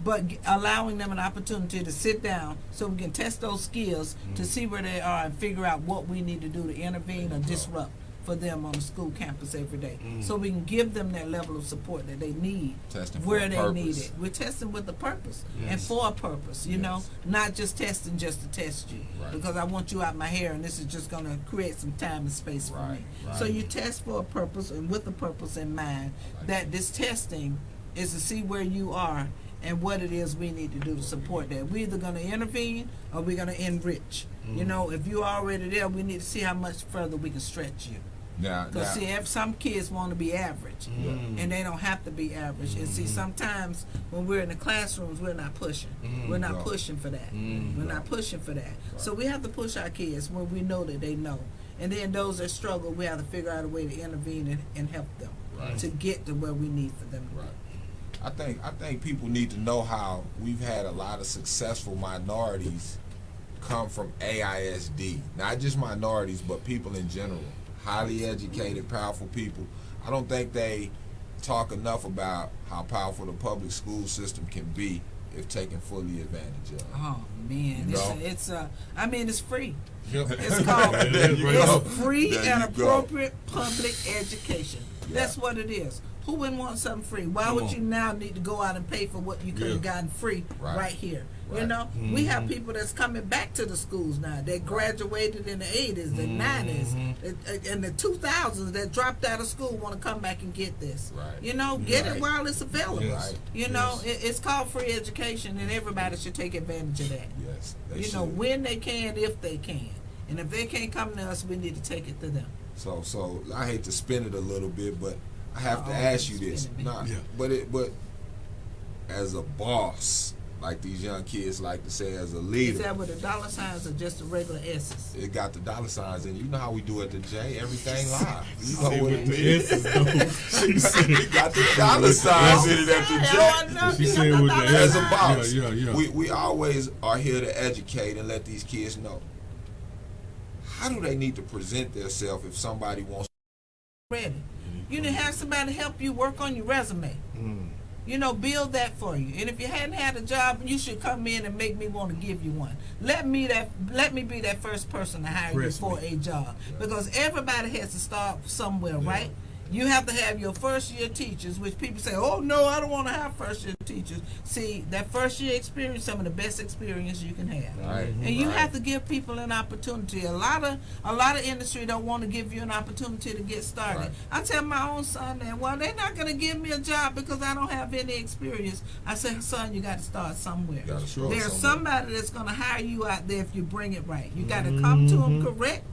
but allowing them an opportunity to sit down so we can test those skills to see where they are and figure out what we need to do to intervene or disrupt for them on the school campus every day. So we can give them that level of support that they need where they need it. We're testing with a purpose and for a purpose, you know, not just testing just to test you because I want you out my hair and this is just going to create some time and space for me. So you test for a purpose and with a purpose in mind that this testing is to see where you are and what it is we need to do to support that. We're either going to intervene or we're going to enrich. You know, if you're already there, we need to see how much further we can stretch you. Because see, some kids want to be average, and they don't have to be average. And see, sometimes when we're in the classrooms, we're not pushing. We're not pushing for that. We're not pushing for that. So we have to push our kids when we know that they know. And then those that struggle, we have to figure out a way to intervene and help them to get to where we need for them to be. I think people need to know how we've had a lot of successful minorities come from AISD. Not just minorities, but people in general. Highly educated, powerful people. I don't think they talk enough about how powerful the public school system can be if taken fully advantage of. Oh man, you know? I mean, it's free. Yep. It's called it's free and appropriate public education. That's what it is. Who wouldn't want something free? Why would you now need to go out and pay for what you could have gotten free right here? You know, we have people that's coming back to the schools now. They graduated in the 80s, the 90s, and the 2000s that dropped out of school want to come back and get this. You know, get it while it's available. You know, it's called free education, and everybody should take advantage of that. You know, when they can, if they can. And if they can't come to us, we need to take it to them. So I hate to spin it a little bit, but I have to ask you this. But as a boss, like these young kids like to say, as a leader. Is that with the dollar signs or just the regular S's? It got the dollar signs, and you know how we do at the J, everything live. You know See, what with it the is. S's, We got the dollar signs in it at the J. She said with the As a S's. boss, we always are here to educate and let these kids know. How do they need to present themselves if somebody wants ready? You need to have somebody help you work on your resume. You know, build that for you. And if you hadn't had a job, you should come in and make me want to give you one. Let me be that first person to hire you for a job. Because everybody has to start somewhere, right? You have to have your first year teachers, which people say, oh no, I don't want to have first year teachers. See, that first year experience, some of the best experience you can have. And you have to give people an opportunity. A lot of industry don't want to give you an opportunity to get started. I tell my own son that, well, they're not going to give me a job because I don't have any experience. I said, son, you got to start somewhere. There's somebody that's going to hire you out there if you bring it right. You got to come to them correct.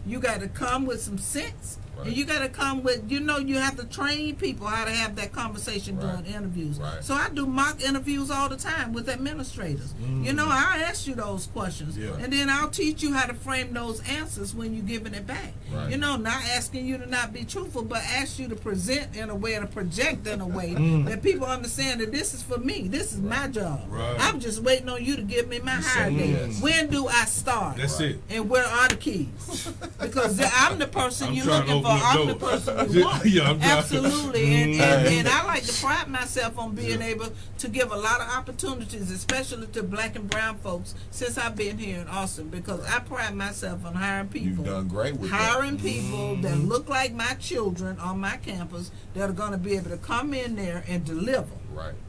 You got to come with some sense. And you got to come with, you have to train people how to have that conversation during interviews. So I do mock interviews all the time with administrators. I ask you those questions. And then I'll teach you how to frame those answers when you're giving it back. Not asking you to not be truthful, but ask you to present in a way, to project in a way that people understand that this is for me. This is my job. I'm just waiting on you to give me my hire date. When do I start? That's it. And where are the keys? Because I'm the person you're looking for. I'm the person you want. Absolutely. And I like to pride myself on being able to give a lot of opportunities, especially to black and brown folks, since I've been here in Austin, because I pride myself on hiring people. You've done great with hiring people that look like my children on my campus that are going to be able to come in there and deliver.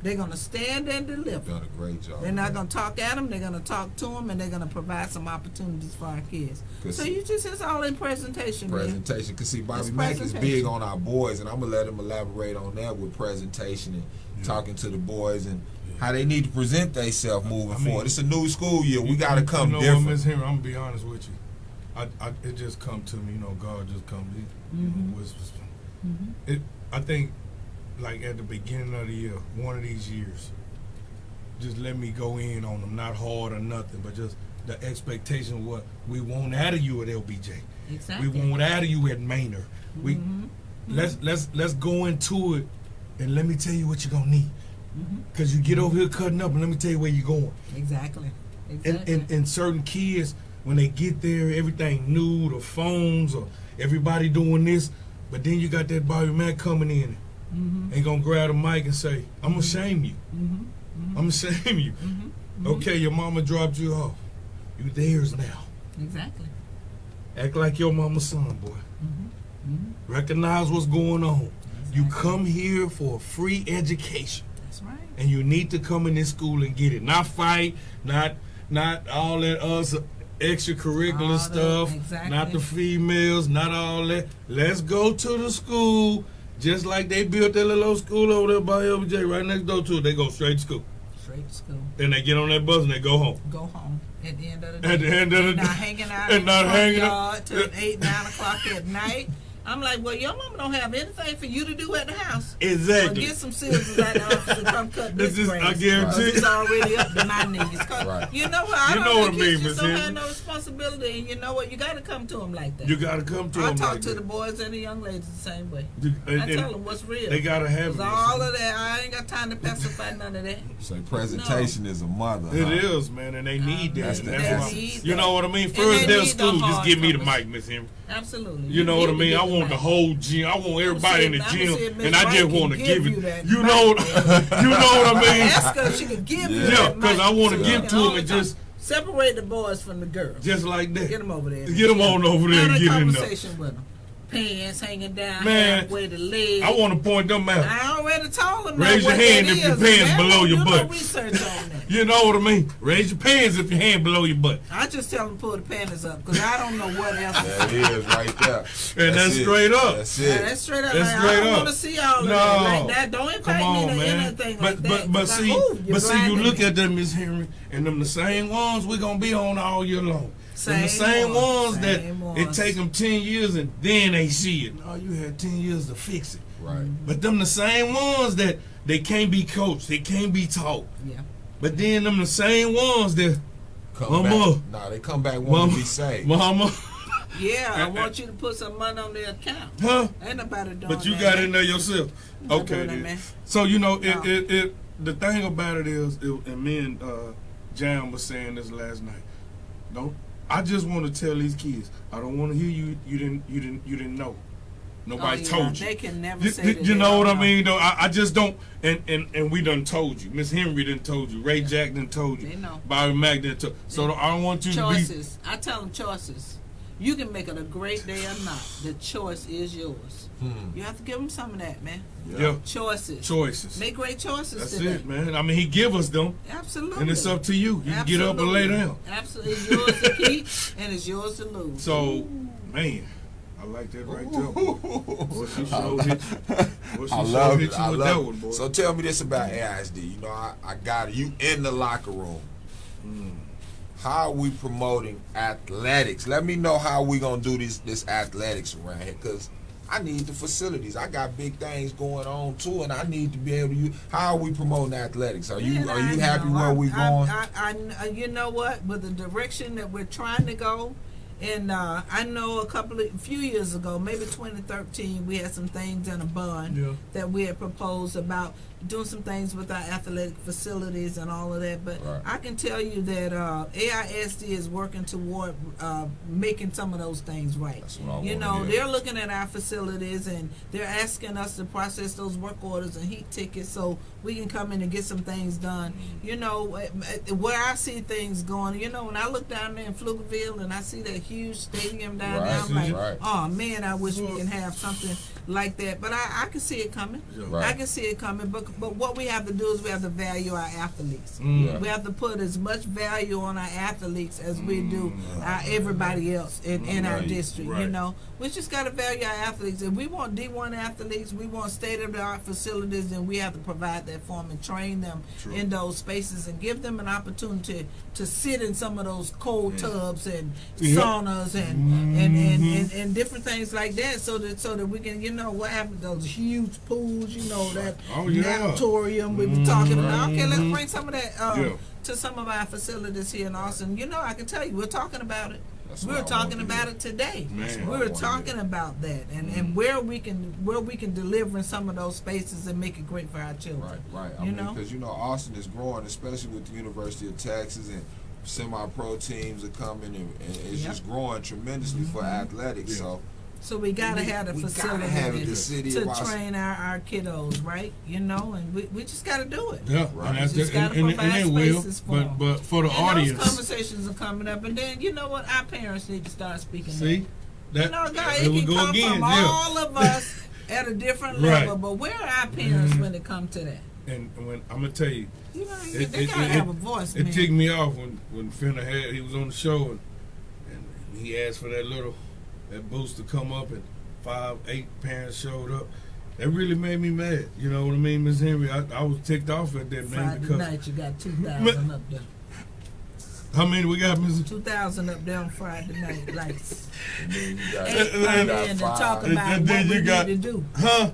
They're going to stand and deliver. You've done a great job. They're not going to talk at them. They're going to talk to them, and they're going to provide some opportunities for our kids. So it's all in presentation. Presentation. Because see, Bobby Mack is big on our boys, and I'm going to let him elaborate on that with presentation and talking to the boys and how they need to present themselves moving forward. It's a new school year. We got to come different. Ms. Henry, I'm going to be honest with you. It just come to me, God just come to me. I think, like at the beginning of the year, one of these years, just let me go in on them, not hard or nothing, but just the expectation of what we want out of you at LBJ. Exactly. We want out of you at Maynard. Let's go into it, and let me tell you what you're gonna need. Cause you get over here cutting up, and let me tell you where you're going. Exactly. And certain kids, when they get there, everything new, the phones or everybody doing this, but then you got that Bobby Mack coming in. Ain't gonna grab the mic and say, I'm gonna shame you. I'm gonna shame you. Okay, your mama dropped you off. You theirs now. Exactly. Act like your mama's son, boy. Recognize what's going on. You come here for a free education. That's right. And you need to come in this school and get it. Not fight, not all that extracurricular stuff, not the females, not all that. Let's go to the school. Just like they built that little old school over there by LBJ right next door to it. They go straight to school. Straight to school. Then they get on that bus and they go home. Go home at the end of the day. At the end of the day. Not hanging out in the front yard till 8, 9 o'clock at night. I'm like, well, your mama don't have anything for you to do at the house. Exactly. Well, get some scissors out the office and come cut this grass. I guarantee you. It's already up to my knees. You know what? I don't think kids just don't Henry. have no responsibility. And you know what? You got to come to them like that. You got to come to them like that. I talk to the boys and the young ladies the same way. I tell them what's real. They got to have it. All of that, I ain't got time to pacify none of that. So presentation is a mother. It is, man, and they need that. They need you know what I mean? And First day of need school, the just hard give me the covers. mic, Miss Henry. Absolutely. You know what I mean? I want the whole gym. I want everybody in the gym, and I just want to give it. You know what I mean? Ask her if she can give you that because I want to give to them and just separate the boys from the girls. Just like that. Get them over there. Get them on over there and get in there. Conversation with them. Pants hanging down, man, halfway the legs. I want to point them out. I already told them. Raise your hand if your pants below your butt. Research on that. You know what I mean? Raise your pants if your hand below your butt. I just tell them to pull the panties up because I don't know what else. That is right there. And that's straight up. That's it. That's straight up. That's Like, straight I don't up. want to see all of that like that. Don't invite me to anything like that. But see, you look at them, Miss Henry, and them the same ones we're gonna be on all year long. The same ones that it take them 10 years and then they see it. No, you had 10 years to fix it. Right. But them the same ones that they can't be coached, they can't be taught. Yeah. But then them the same ones that come back. Nah, they come back wanting to be saved. Mama. Yeah, I want you to put some money on their account. Huh? Ain't nobody doing that. But you got in there yourself. Okay. Then. So you know it the thing about it is, and me and Jam was saying this last night. I just want to tell these kids. I don't want to hear you didn't know. Nobody told you. They can never say that. You know what I mean? Though I just don't. And we done told you. Miss Henry done told you. Ray Jack done told you. They know. Bobby Mack done told. So I don't want you choices. to be. I tell them choices. You can make it a great day or not. The choice is yours. You have to give them some of that, man. Yeah. Choices. Make great choices. That's today. it, man. I mean, he give us them. Absolutely. And it's up to you. You can get up and lay down. Absolutely. It's yours to keep and it's yours to lose. So, man, I like that right there. Boy, she showed hit you. I love it. I love it. Boy. So tell me this about AISD. You know, I got it. You in the locker room. How are we promoting athletics? Let me know how we gonna do this athletics around here, because I need the facilities. I got big things going on too, and I need to be able to use. How are we promoting athletics? Are you happy where we going? You know what? With the direction that we're trying to go, and I know a few years ago, maybe 2013, we had some things in a bond that we had proposed about doing some things with our athletic facilities and all of that. But I can tell you that AISD is working toward making some of those things right. That's what I you want know, to hear. they're looking at our facilities and they're asking us to process those work orders and heat tickets so we can come in and get some things done. You know, where I see things going, you know, when I look down there in Pflugerville and I see that huge stadium down there, I'm like, oh man, I wish we can have something like that. But I can see it coming. I can see it coming. But what we have to do is we have to value our athletes. We have to put as much value on our athletes as we do everybody else in our district. You know, we just got to value our athletes. If we want D1 athletes, we want state-of-the-art facilities, and we have to provide that for them and train them in those spaces and give them an opportunity to sit in some of those cold tubs and saunas and different things like that, so that we can, you know, what happened to those huge pools, you know, that natatorium we were talking about. Okay, let's bring some of that to some of our facilities here in Austin. You know, I can tell you, we're talking about it. We were talking about it today. We were talking about that and where we can deliver in some of those spaces and make it great for our children. Right. I mean, because you know Austin is growing, especially with the University of Texas, and semi-pro teams are coming, and it's just growing tremendously for athletics. So we gotta have the facility to train our kiddos, right? You know, and we just gotta do it. Yeah, and that's just gotta provide spaces for them. But for the audience, those conversations are coming up, and then you know what? Our parents need to start speaking. See, you know, God, it can come from all of us at a different level, but where are our parents when it comes to that? And when I'm gonna tell you, you know, they gotta have a voice. It ticked me off when Finna he was on the show and he asked for that boost to come up, and 5-8 parents showed up. That really made me mad. You know what I mean, Miss Henry? I was ticked off at that, man. Friday night you got 2,000 up there. How many we got, Miss? 2,000 up there on Friday night. Like, and talk about what we need to do. Huh?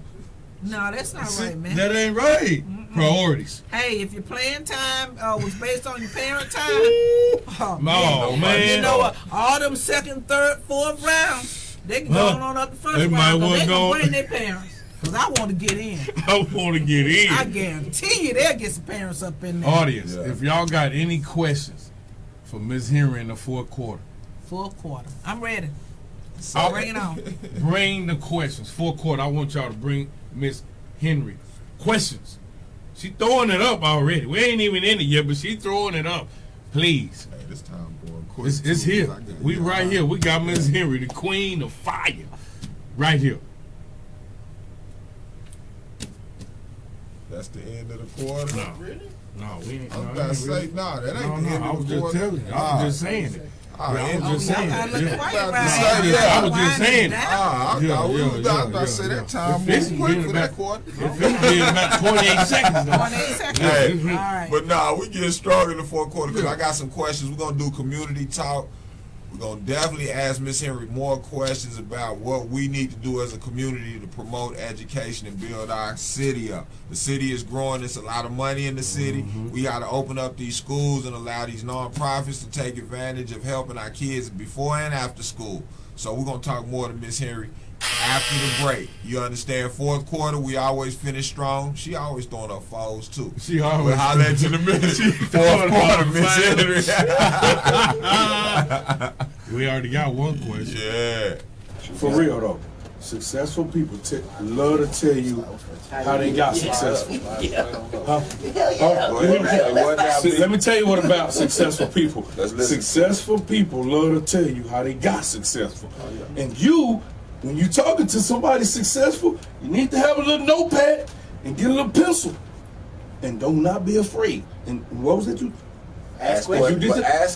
No, that's not right, man. That ain't right. Priorities. Hey, if your playing time was based on your parent time, man. You know what? All them second, third, fourth rounds, they can go on up the first round, but they can bring their parents. Because I want to get in. I guarantee you they'll get some parents up in there. Audience, if y'all got any questions for Miss Henry in the fourth quarter. I'm ready. So bring it on. Bring the questions. Fourth quarter, I want y'all to bring Miss Henry questions. She throwing it up already. We ain't even in it yet, but she throwing it up. Please. Hey, this time going quick. It's here. We right here. We got Miss Henry, the queen of fire, right here. That's the end of the quarter. No, really? No, we ain't. I'm about to say, that ain't the end of the quarter. I was just telling you. I was just saying it. I was just saying I was just saying. I thought we was about to say that time moving quick for that quarter. It's been about 28 seconds. 28 seconds. Hey, all right. But nah, we getting strong in the fourth quarter because I got some questions. We're gonna do community talk. We're going to definitely ask Miss Henry more questions about what we need to do as a community to promote education and build our city up. The city is growing. There's a lot of money in the city. We got to open up these schools and allow these nonprofits to take advantage of helping our kids before and after school. So we're going to talk more to Miss Henry after the break. You understand? Fourth quarter, we always finish strong. She always throwing up foes, too. She always. We'll holler at you in a minute. Fourth quarter, Miss Henry. We already got one question. Yeah. For real, though. Successful people love to tell you how they got successful. Let me tell you what about successful people. Successful people love to tell you how they got successful. And you, when you're talking to somebody successful, you need to have a little notepad and get a little pencil. And do not be afraid. And what was it you? Ask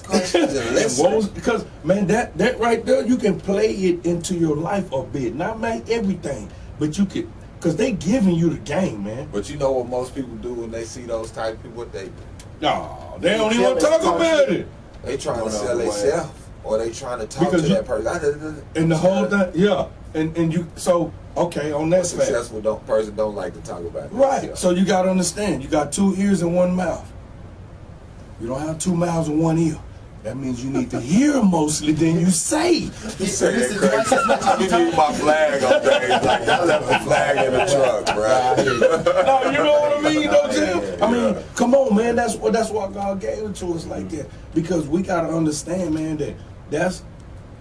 questions and listen. Because, man, that right there, you can play it into your life a bit. Not make everything, but you can, because they giving you the game, man. But you know what most people do when they see those type of people, what they do? No, they don't even talk about it. They trying to sell themselves, or they trying to talk to that person. And the whole thing, yeah. And you, so Okay, on that fact. Successful person don't like to talk about it. Right. So you got to understand, you got 2 ears and 1 mouth. You don't have 2 mouths and 1 ear. That means you need to hear mostly than you say. He said that crazy. You need my flag on there. Like, I left the flag in the truck, bro. No, you know what I mean, though, Jim? I mean, come on, man. That's why God gave it to us like that. Because we got to understand, man, that's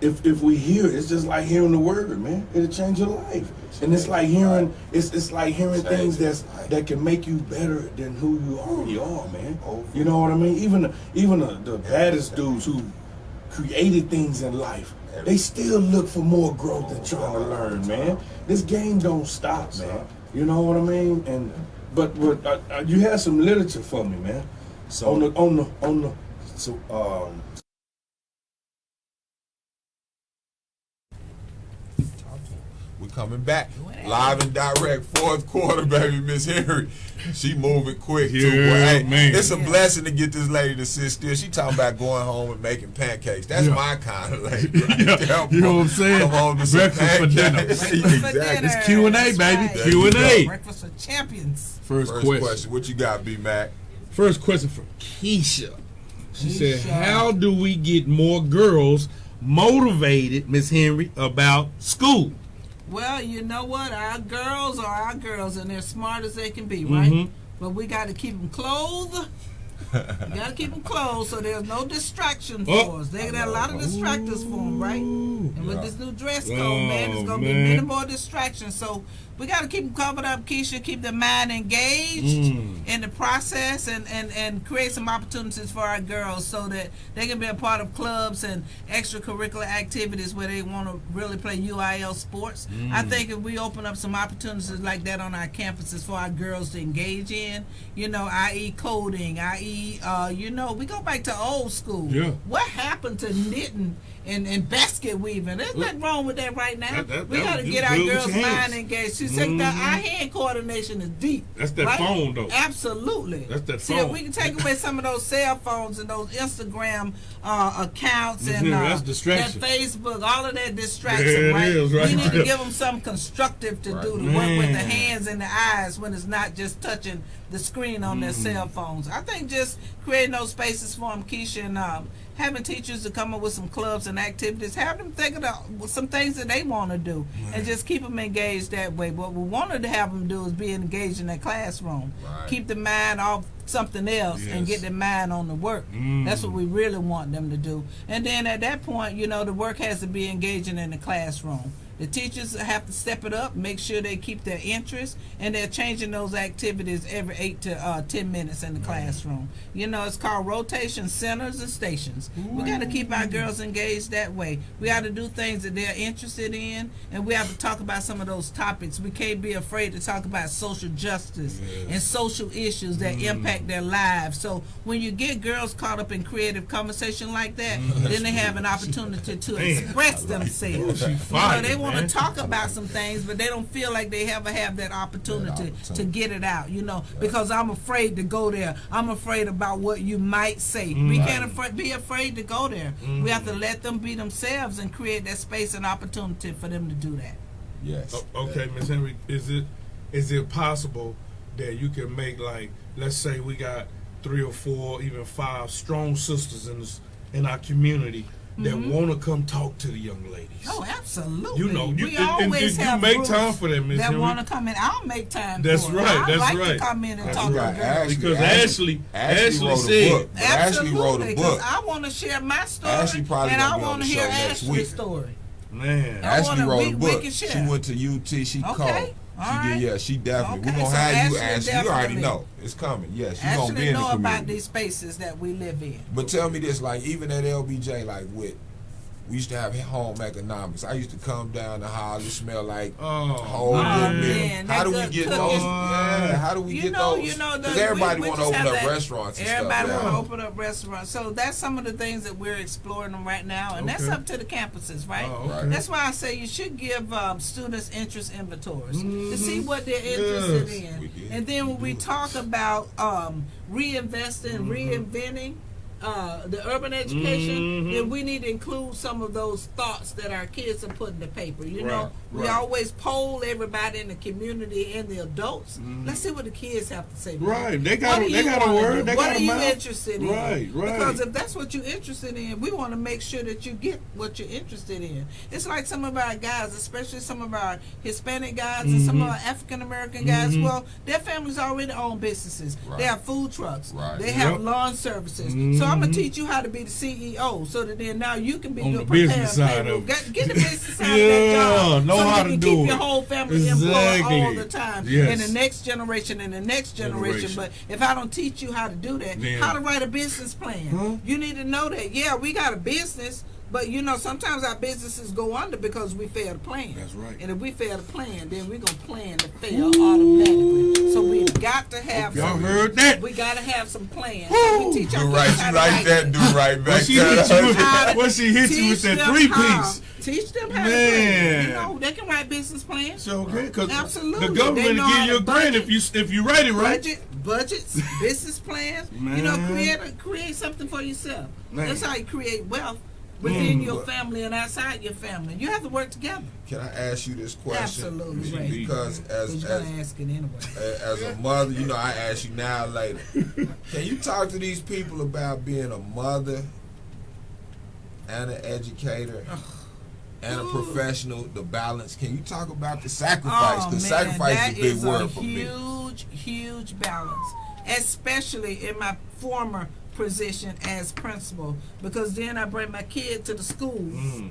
if we hear it, it's just like hearing the word, man. It'll change your life. And it's like hearing it's like hearing things that can make you better than who you already are, man. You know what I mean? Even the baddest dudes who created things in life, they still look for more growth and trying to learn, man. This game don't stop, man. You know what I mean? And but you had some literature for me, man. So we coming back live and direct, 4th quarter, baby. Miss Henry, she moving quick too. Boy. Hey, man. It's a blessing to get this lady to sit still. She talking about going home and making pancakes. That's my kind of lady. Right? You know what I'm saying? Come home to some Breakfast for dinner. Exactly. It's Q&A, baby. Right. Q&A. Breakfast for champions. First question. What you got, B-Mac? First question from Keisha. She said, how do we get more girls motivated, Miss Henry, about school? Well, you know what? Our girls are our girls, and they're smart as they can be, right? But we got to keep them clothed. You got to keep them clothed so there's no distraction for us. They got a lot of distractors for them, right? And with this new dress code, man, there's going to be many more distractions. So we got to keep them covered up, Keisha, keep their mind engaged in the process and create some opportunities for our girls so that they can be a part of clubs and extracurricular activities where they want to really play UIL sports. I think if we open up some opportunities like that on our campuses for our girls to engage in, you know, i.e. coding, i.e., you know, we go back to old school. Yeah. What happened to knitting and basket weaving? There's nothing wrong with that right now. We got to get our girls' mind engaged. She said that our hand coordination is deep. That's that right? phone, though. Absolutely. That's that See, phone. if we can take away some of those cell phones and those Instagram accounts and that's distraction. that Facebook, all of that distraction, Yeah, right? it is, right? We need to give them something constructive to do to work with the hands and the eyes when it's not just touching the screen on their cell phones. I think just creating those spaces for them, Keisha, and having teachers to come up with some clubs and activities, have them think about some things that they want to do, and just keep them engaged that way. What we wanted to have them do is be engaged in their classroom, keep the mind off something else and get their mind on the work. That's what we really want them to do. And then at that point, you know, the work has to be engaging in the classroom. The teachers have to step it up, make sure they keep their interest, and they're changing those activities every 8 to 10 minutes in the classroom. You know, it's called rotation centers and stations. We got to keep our girls engaged that way. We have to do things that they're interested in, and we have to talk about some of those topics. We can't be afraid to talk about social justice and social issues that impact their lives. So when you get girls caught up in creative conversation like that, then they have an opportunity to express themselves. You know, they want to talk about some things, but they don't feel like they ever have that opportunity to get it out, you know, because I'm afraid to go there. I'm afraid about what you might say. We can't be afraid to go there. We have to let them be themselves and create that space and opportunity for them to do that. Yes. Okay, Ms. Henry, is it possible that you can make, like, let's say we got 3 or 4, even 5 strong sisters in our community that want to come talk to the young ladies? Oh, absolutely. You know, we always you have make time for them, Ms. that Henry. want to come in. I'll make time That's for right, them. that's I like right. to come in and That's talk to right. girls. Because Ashley wrote said, a book. Ashley wrote a book. I want to share my story, Ashley probably and I gonna be on want to the hear show next Ashley's week. story. Man, Ashley wrote a book. can She share. went to UT. She called. All Yeah, she definitely. Okay, We're gonna so have you, Ashley Ashley. You already definitely. know it's coming. Yes, she's gonna be Ashley in the know community. about these spaces that we live in. But tell me this, like even at LBJ, like we used to have home economics. I used to come down the hall. It smell like whole good meal. How do we get those? Yeah, how do we get those? Because everybody want to open up restaurants and everybody stuff. want to open up restaurants. So that's some of the things that we're exploring them right now, and that's up to the campuses, right? That's why I say you should give students interest inventories to see what they're interested in. And then when we talk about reinvesting, reinventing, the urban education, then we need to include some of those thoughts that our kids are putting to paper. You know, we always poll everybody in the community and the adults. Let's see what the kids have to say. Right, they got a word. They what got are a you mouth. interested in? Right. Because if that's what you're interested in, we want to make sure that you get what you're interested in. It's like some of our guys, especially some of our Hispanic guys and some of our African American guys. Well, their families already own businesses. They have food trucks. They have lawn services. So I'm gonna teach you how to be the CEO, so that then now you can be on the business side of it. Get the business side of that job. Know so how you to can do keep it. your whole family employed all the time. In the next generation and the next generation. But if I don't teach you how to do that, how to write a business plan, you need to know that. Yeah, we got a business. But you know, sometimes our businesses go under because we fail to plan. That's right. And if we fail to plan, then we're gonna plan to fail automatically. So we got to have. Y'all heard that? We got to have some plans. So we teach our Do right, kids how you to like write that? Do right back. She hit you with that 3-piece. Teach them how to plan. You know, they can write business plans. So okay, because absolutely, the government will give you a grant if you write it right. Budgets, business plans. Man. You know, create something for yourself. Man. That's how you create wealth within your family and outside your family. You have to work together. Can I ask you this question? Absolutely, right. Because you're gonna ask it anyway. As a mother, you know, I ask you now or later. Can you talk to these people about being a mother and an educator and a professional, the balance? Can you talk about the sacrifice? Because sacrifice is a big word for me. Huge balance, especially in my former position as principal, because then I bring my kid to the school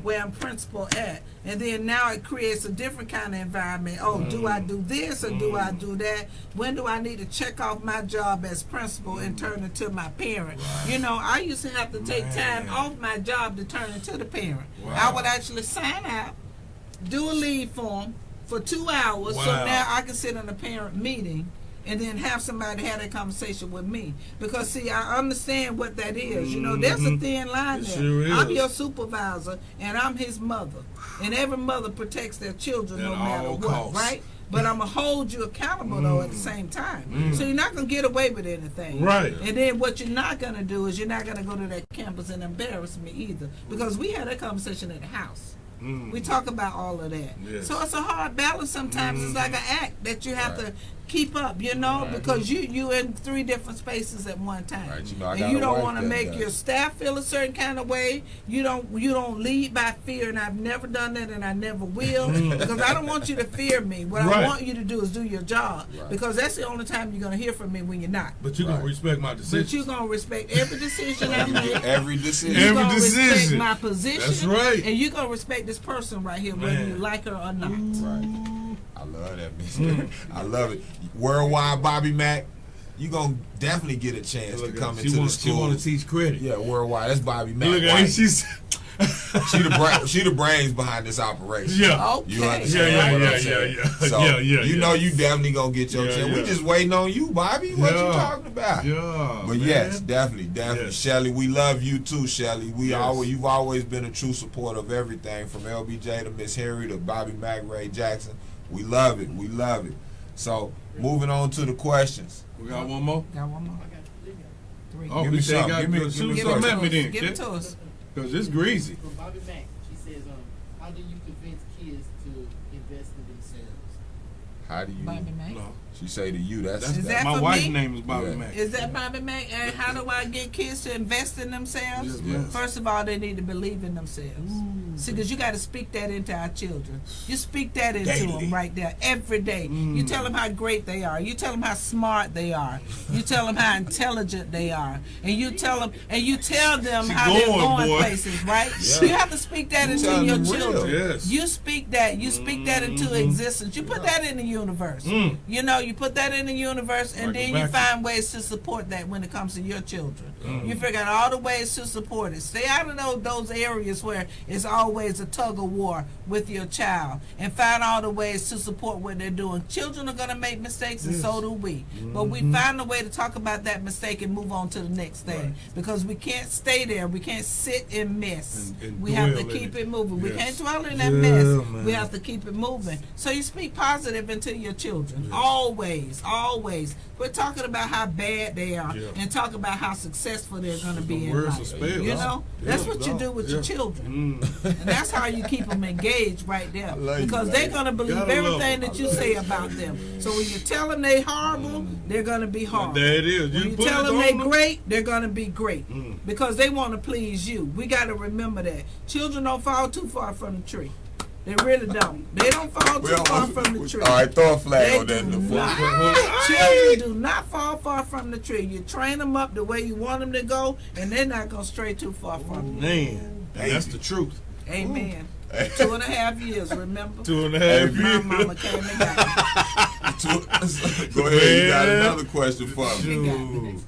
where I'm principal at, and then now it creates a different kind of environment. Oh, do I do this or do I do that? When do I need to check off my job as principal and turn it to my parent? You know, I used to have to take time off my job to turn it to the parent. I would actually sign out, do a leave form for 2 hours, so now I can sit in a parent meeting and then have somebody have that conversation with me. Because, see, I understand what that is. You know, there's a thin line there. Sure is. I'm your supervisor, and I'm his mother. And every mother protects their children no matter what, right? But I'm going to hold you accountable, though, at the same time. So you're not going to get away with anything. Right. And then what you're not going to do is you're not going to go to that campus and embarrass me either. Because we had that conversation at the house. We talk about all of that. Yes. So it's a hard balance sometimes. It's like an act that you have to keep up, you know, because you in 3 different spaces at one time. You know, and you don't want to make your staff feel a certain kind of way. You don't lead by fear, and I've never done that, and I never will, because I don't want you to fear me. What I want you to do is do your job, because that's the only time you're going to hear from me when you're not. But you're going to respect my decision. But you're going to respect every decision I make. Every decision. You're going to respect my position. That's right. And you're going to respect this person right here, whether you like her or not. Right. I love that, man. I love it. Worldwide Bobby Mack, you gonna definitely get a chance to come into the school. She want to teach credit. Yeah, worldwide. That's Bobby Mack. Look at her. She the brains behind this operation. Yeah. Okay. You understand what I'm saying? So you know you definitely gonna get your chance. We just waiting on you, Bobby. What you talking about? Yeah. But yes, definitely. Yes. Shelly, we love you too, Shelly. You've always been a true supporter of everything from LBJ to Miss Henry to Bobby Mack, Ray Jackson. We love it. We love it. So moving on to the questions. We got one more? Got one more. 3. Oh, Give me some. Give me some. Give it to us. Because it's greasy. From Bobby Mack, she says, how do you convince kids to invest in themselves? How do you? Bobby Mack? No. She say to you, that's that my for wife's me? name is Bobby Mack. Is that Bobby Mack? And how do I get kids to invest in themselves? Yes. First of all, they need to believe in themselves. See, because you got to speak that into our children. You speak that into them right there every day. You tell them how great they are. You tell them how smart they are. You tell them how intelligent they are. And you tell them how they're going places, right? Yeah. You have to speak that into your children. Yes. You speak that. You speak that into existence. You put that in the universe. You know, you put that in the universe, and then you find ways to support that when it comes to your children. You figure out all the ways to support it. Stay out of those areas where it's always a tug of war with your child, and find all the ways to support what they're doing. Children are going to make mistakes, and so do we. But we find a way to talk about that mistake and move on to the next thing, because we can't stay there. We can't sit and miss. We have to keep it moving. We can't dwell in that mess. We have to keep it moving. So you speak positive into your children. Always. Always, always. We're talking about how bad they are and talk about how successful they're going to be in life. You know, that's what you do with your children. And that's how you keep them engaged right there. Because they're going to believe everything that you say about them. So when you tell them they horrible, they're going to be horrible. There it is. When you tell them they great, they're going to be great. Because they want to please you. We got to remember that. Children don't fall too far from the tree. They really don't. They don't fall too far from the tree. All right, throw a flag on that. Children do not fall far from the tree. You train them up the way you want them to go, and they're not going to stray too far from you. Man, that's the truth. Amen. 2.5 years, remember? 2.5 years. My mama came and got me. Go ahead, you got another question for me.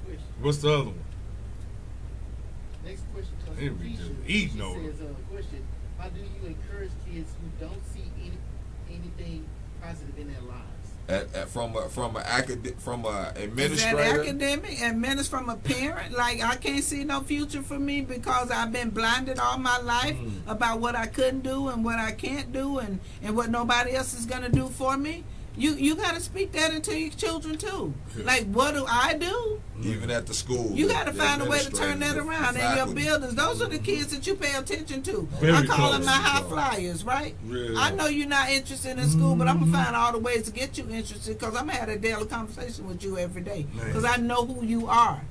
What's the other one? Next question comes Here from we Keisha. go. Eating She over. says, question, how do you encourage kids who don't see anything positive in their lives? From a Is administrator. that academic and minutes from a parent? Like, I can't see no future for me because I've been blinded all my life about what I couldn't do and what I can't do and what nobody else is going to do for me. You got to speak that into your children too. Like, what do I do? Even at the school. You got to find a way to turn that administrators, around the in your faculty. buildings. Those are the kids that you pay attention to. Very I call them close. my high flyers, right? Yeah. I know you're not interested in school, but I'm going to find all the ways to get you interested because I'm going to have a daily conversation with you every day because I know who you are.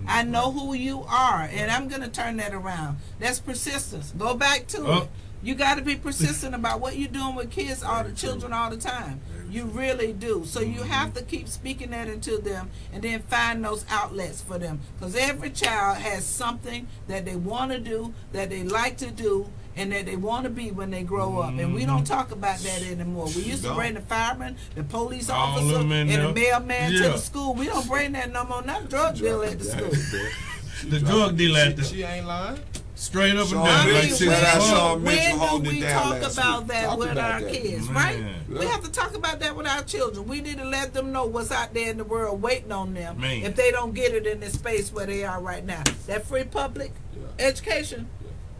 I know who you are, and I'm going to turn that around. That's persistence. Go back to it. You got to be persistent about what you're doing with kids, all the children, all the time. You really do. So you have to keep speaking that into them and then find those outlets for them. Because every child has something that they want to do, that they like to do, and that they want to be when they grow up. And we don't talk about that anymore. We used to bring the fireman, the police officer, and the mailman to the school. We don't bring that no more. Not drug dealer at the school. The drug dealer at the She ain't lying. straight up and Sean down. Mitchell, Like when do we talk about that Talk with about our that. kids, right? We have to talk about that with our children. We need to let them know what's out there in the world waiting on them if they don't get it in the space where they are right now. That free public education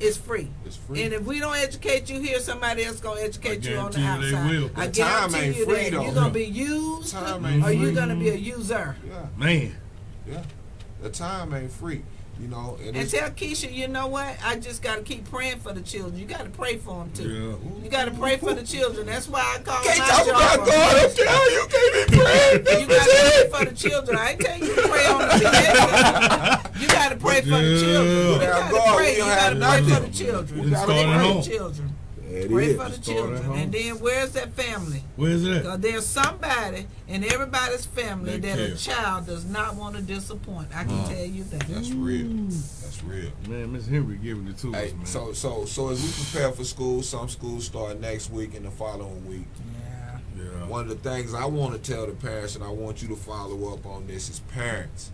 is free. It's free. And if we don't educate you here, somebody else going to educate you on the guarantee you they outside. will. I But time guarantee ain't you free, that though. you're going to be used Time ain't or you're free. going to be a user. Man. Yeah. The time ain't free. You know, And tell Keisha, you know what? I just got to keep praying for the children. You got to pray for them too. Yeah. You got to pray for the children. That's why I call can't my talk job. about God up there. You can't be praying. You got to pray for the children. I ain't telling you to pray on the behavior. You got to pray for the children. You got to pray. You got to pray for the children. We Pray started for the home. children. It Pray is. for the Start at children. home. And then where's that family? Where's that? Because there's somebody in everybody's family They that care. a child does not want to disappoint. I can tell you that. That's real. That's real. Man, Miss Henry giving it to Hey, us, man. so as we prepare for school, some schools start next week and the following week. Yeah. One of the things I want to tell the parents, and I want you to follow up on this, is parents,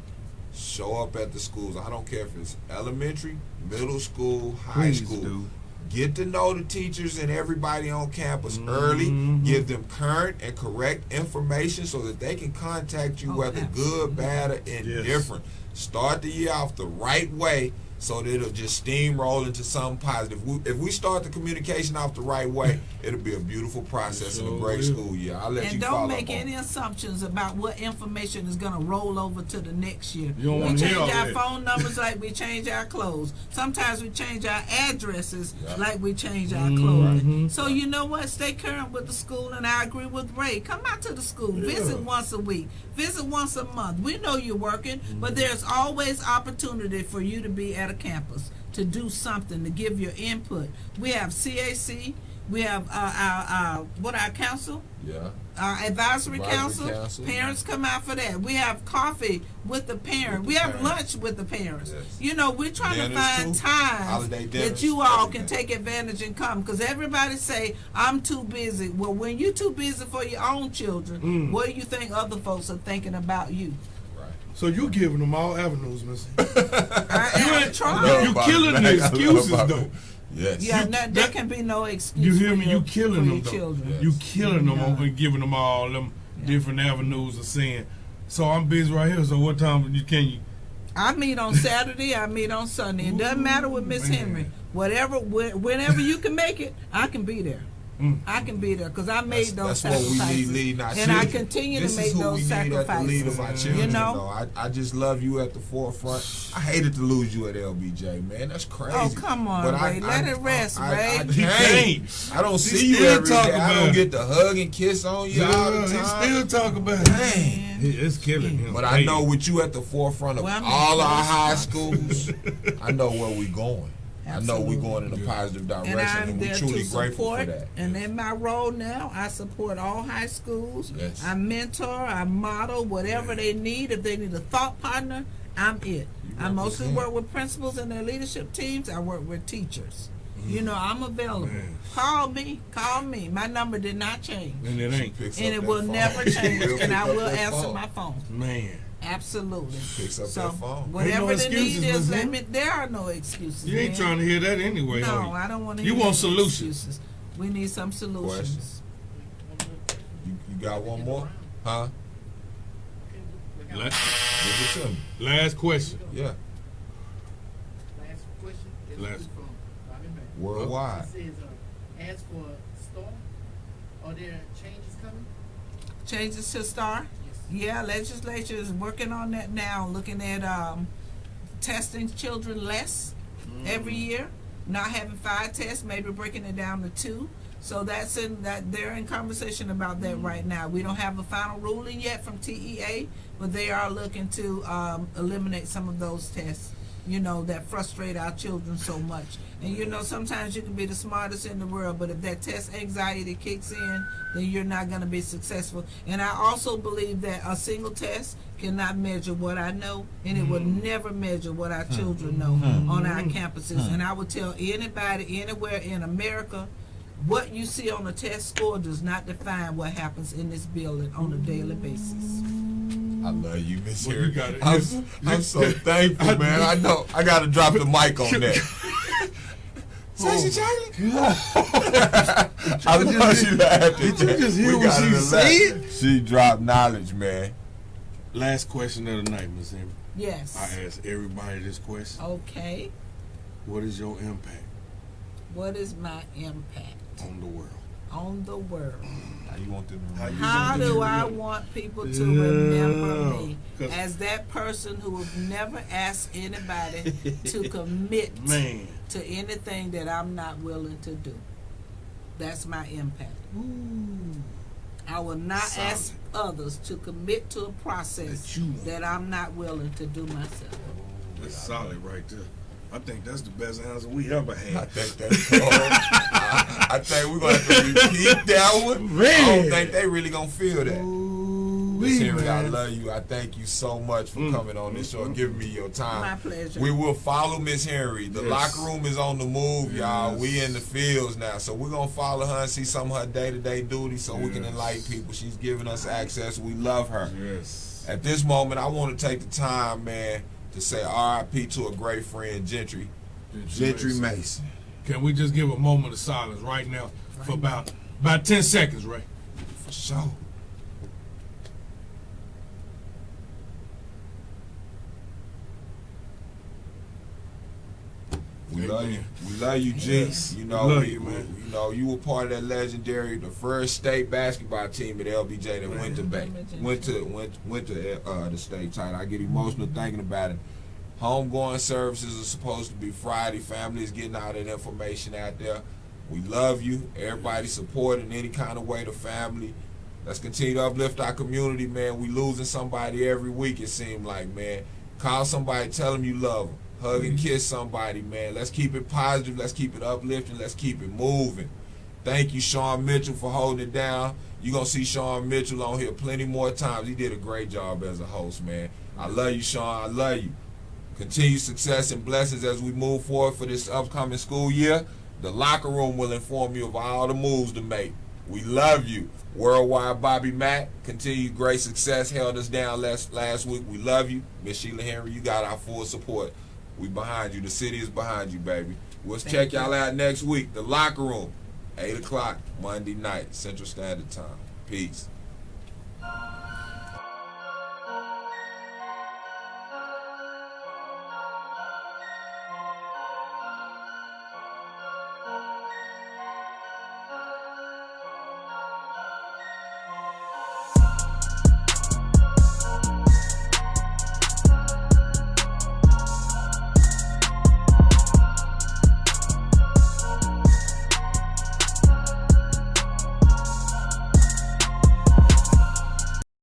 show up at the schools. I don't care if it's elementary, middle school, high Please school. do. Get to know the teachers and everybody on campus early. Give them current and correct information so that they can contact you, whether good, bad, or indifferent. Start the year off the right way so that it'll just steamroll into something positive. If we start the communication off the right way, it'll be a beautiful process and a great school year. I'll let And you don't follow make up on any assumptions about what information is going to roll over to the next year. You don't We wanna hear change all our that. phone numbers like we change our clothes. Sometimes we change our addresses like we change our clothing. So you know what? Stay current with the school, and I agree with Ray. Come out to the school. Visit once a week. Visit once a month. We know you're working, but there's always opportunity for you to be at a campus, to do something, to give your input. We have CAC. We have our council, our advisory council. Parents come out for that. We have coffee with the parent. We have lunch with the parents. You know, we're trying to find times that you all can take advantage and come. Because everybody say, I'm too busy. Well, when you're too busy for your own children, what do you think other folks are thinking about you? So you giving them all avenues, Miss. I trying. You killing the excuses though. Yes. Yeah, there can be no excuse. You hear for me? your- You killing for them your though. children. You killing them and giving them all them different avenues of saying. So I'm busy right here. So what time can you? I meet on Saturday. I meet on Sunday. It doesn't matter with Miss Henry. Whenever you can make it, I can be there. I can be there because I made those that's sacrifices. what we need leading our and children. I continue this to make is who those we sacrifices. Need at the lead of our children, you know? I just love you at the forefront. I hated to lose you at LBJ, man. That's crazy. Oh, come on, but Ray. Let it rest, Ray. I can't. I don't see you every day. I don't get to hug and kiss on you all the time. He still talk about it. Man. It's killing him. But I know with you at the forefront of all our high schools, I know where we going. Absolutely. I know we're going in a positive direction, and we're truly grateful for that. And in my role now, I support all high schools. Yes. I mentor, I model, whatever they need. If they need a thought partner, I'm it. I mostly work with principals and their leadership teams. I work with teachers. You know, I'm available. Man. Call me. My number did not change. And it ain't. And it will never change. And I will answer my phone. Man. Absolutely. Picks up that phone. Whatever the need is, there are no excuses. You ain't trying to hear that anyway. No, I don't want to hear You want solutions. Excuses. We need some solutions. You got one more? Huh? Last question. Yeah. Last question. Last. Worldwide. It says, as for STAR, are there changes coming? Changes to STAR? Yeah, legislature is working on that now, looking at testing children less every year, not having 5 tests, maybe breaking it down to 2. So they're in conversation about that right now. We don't have a final ruling yet from TEA, but they are looking to eliminate some of those tests, you know, that frustrate our children so much. And you know, sometimes you can be the smartest in the world, but if that test anxiety kicks in, then you're not going to be successful. And I also believe that a single test cannot measure what I know, and it will never measure what our children know on our campuses. And I would tell anybody anywhere in America, what you see on a test score does not define what happens in this building on a daily basis. I love you, Miss Henry. I'm so thankful, man. I know I got to drop the mic on that. Sassy Charlie. I love she laughed. Did you just hear what she said? She dropped knowledge, man. Last question of the night, Miss Henry. Yes. I ask everybody this question. Okay. What is your impact? What is my impact on the world? On the world. How you want them to How do I want people to remember me as that person who will never ask anybody to commit to anything that I'm not willing to do? That's my impact. I will not ask others to commit to a process that I'm not willing to do myself. That's solid right there. I think that's the best answer we ever had. I think that's cool. I think we're going to have to repeat that one. Man. I don't think they really going to feel that. Miss Henry, I love you. I thank you so much for coming on this show and giving me your time. My pleasure. We will follow Miss Henry. The locker room is on the move, y'all. We in the fields now. So we're going to follow her and see some of her day-to-day duties so we can enlighten people. She's giving us access. We love her. Yes. At this moment, I want to take the time, man, to say R.I.P. to a great friend, Gentry Mason. Can we just give a moment of silence right now for about 10 seconds, Ray? For sure. We love you. We love you, G. Yes. You know, love you, man. You know, you were part of that legendary, the first state basketball team at LBJ that went to the state title. I get emotional thinking about it. Homegoing services are supposed to be Friday. Families getting all that information out there. We love you. Everybody support in any kind of way the family. Let's continue to uplift our community, man. We losing somebody every week, it seems like, man. Call somebody, tell them you love them. Hug and kiss somebody, man. Let's keep it positive. Let's keep it uplifting. Let's keep it moving. Thank you, Sean Mitchell, for holding it down. You're going to see Sean Mitchell on here plenty more times. He did a great job as a host, man. I love you, Sean. I love you. Continued success and blessings as we move forward for this upcoming school year. The locker room will inform you of all the moves to make. We love you. Worldwide Bobby Mack, continued great success, held us down last week. We love you. Miss Sheila Henry, you got our full support. We behind you. The city is behind you, baby. We'll check y'all out next week. The locker room, 8 o'clock, Monday night, Central Standard Time. Peace.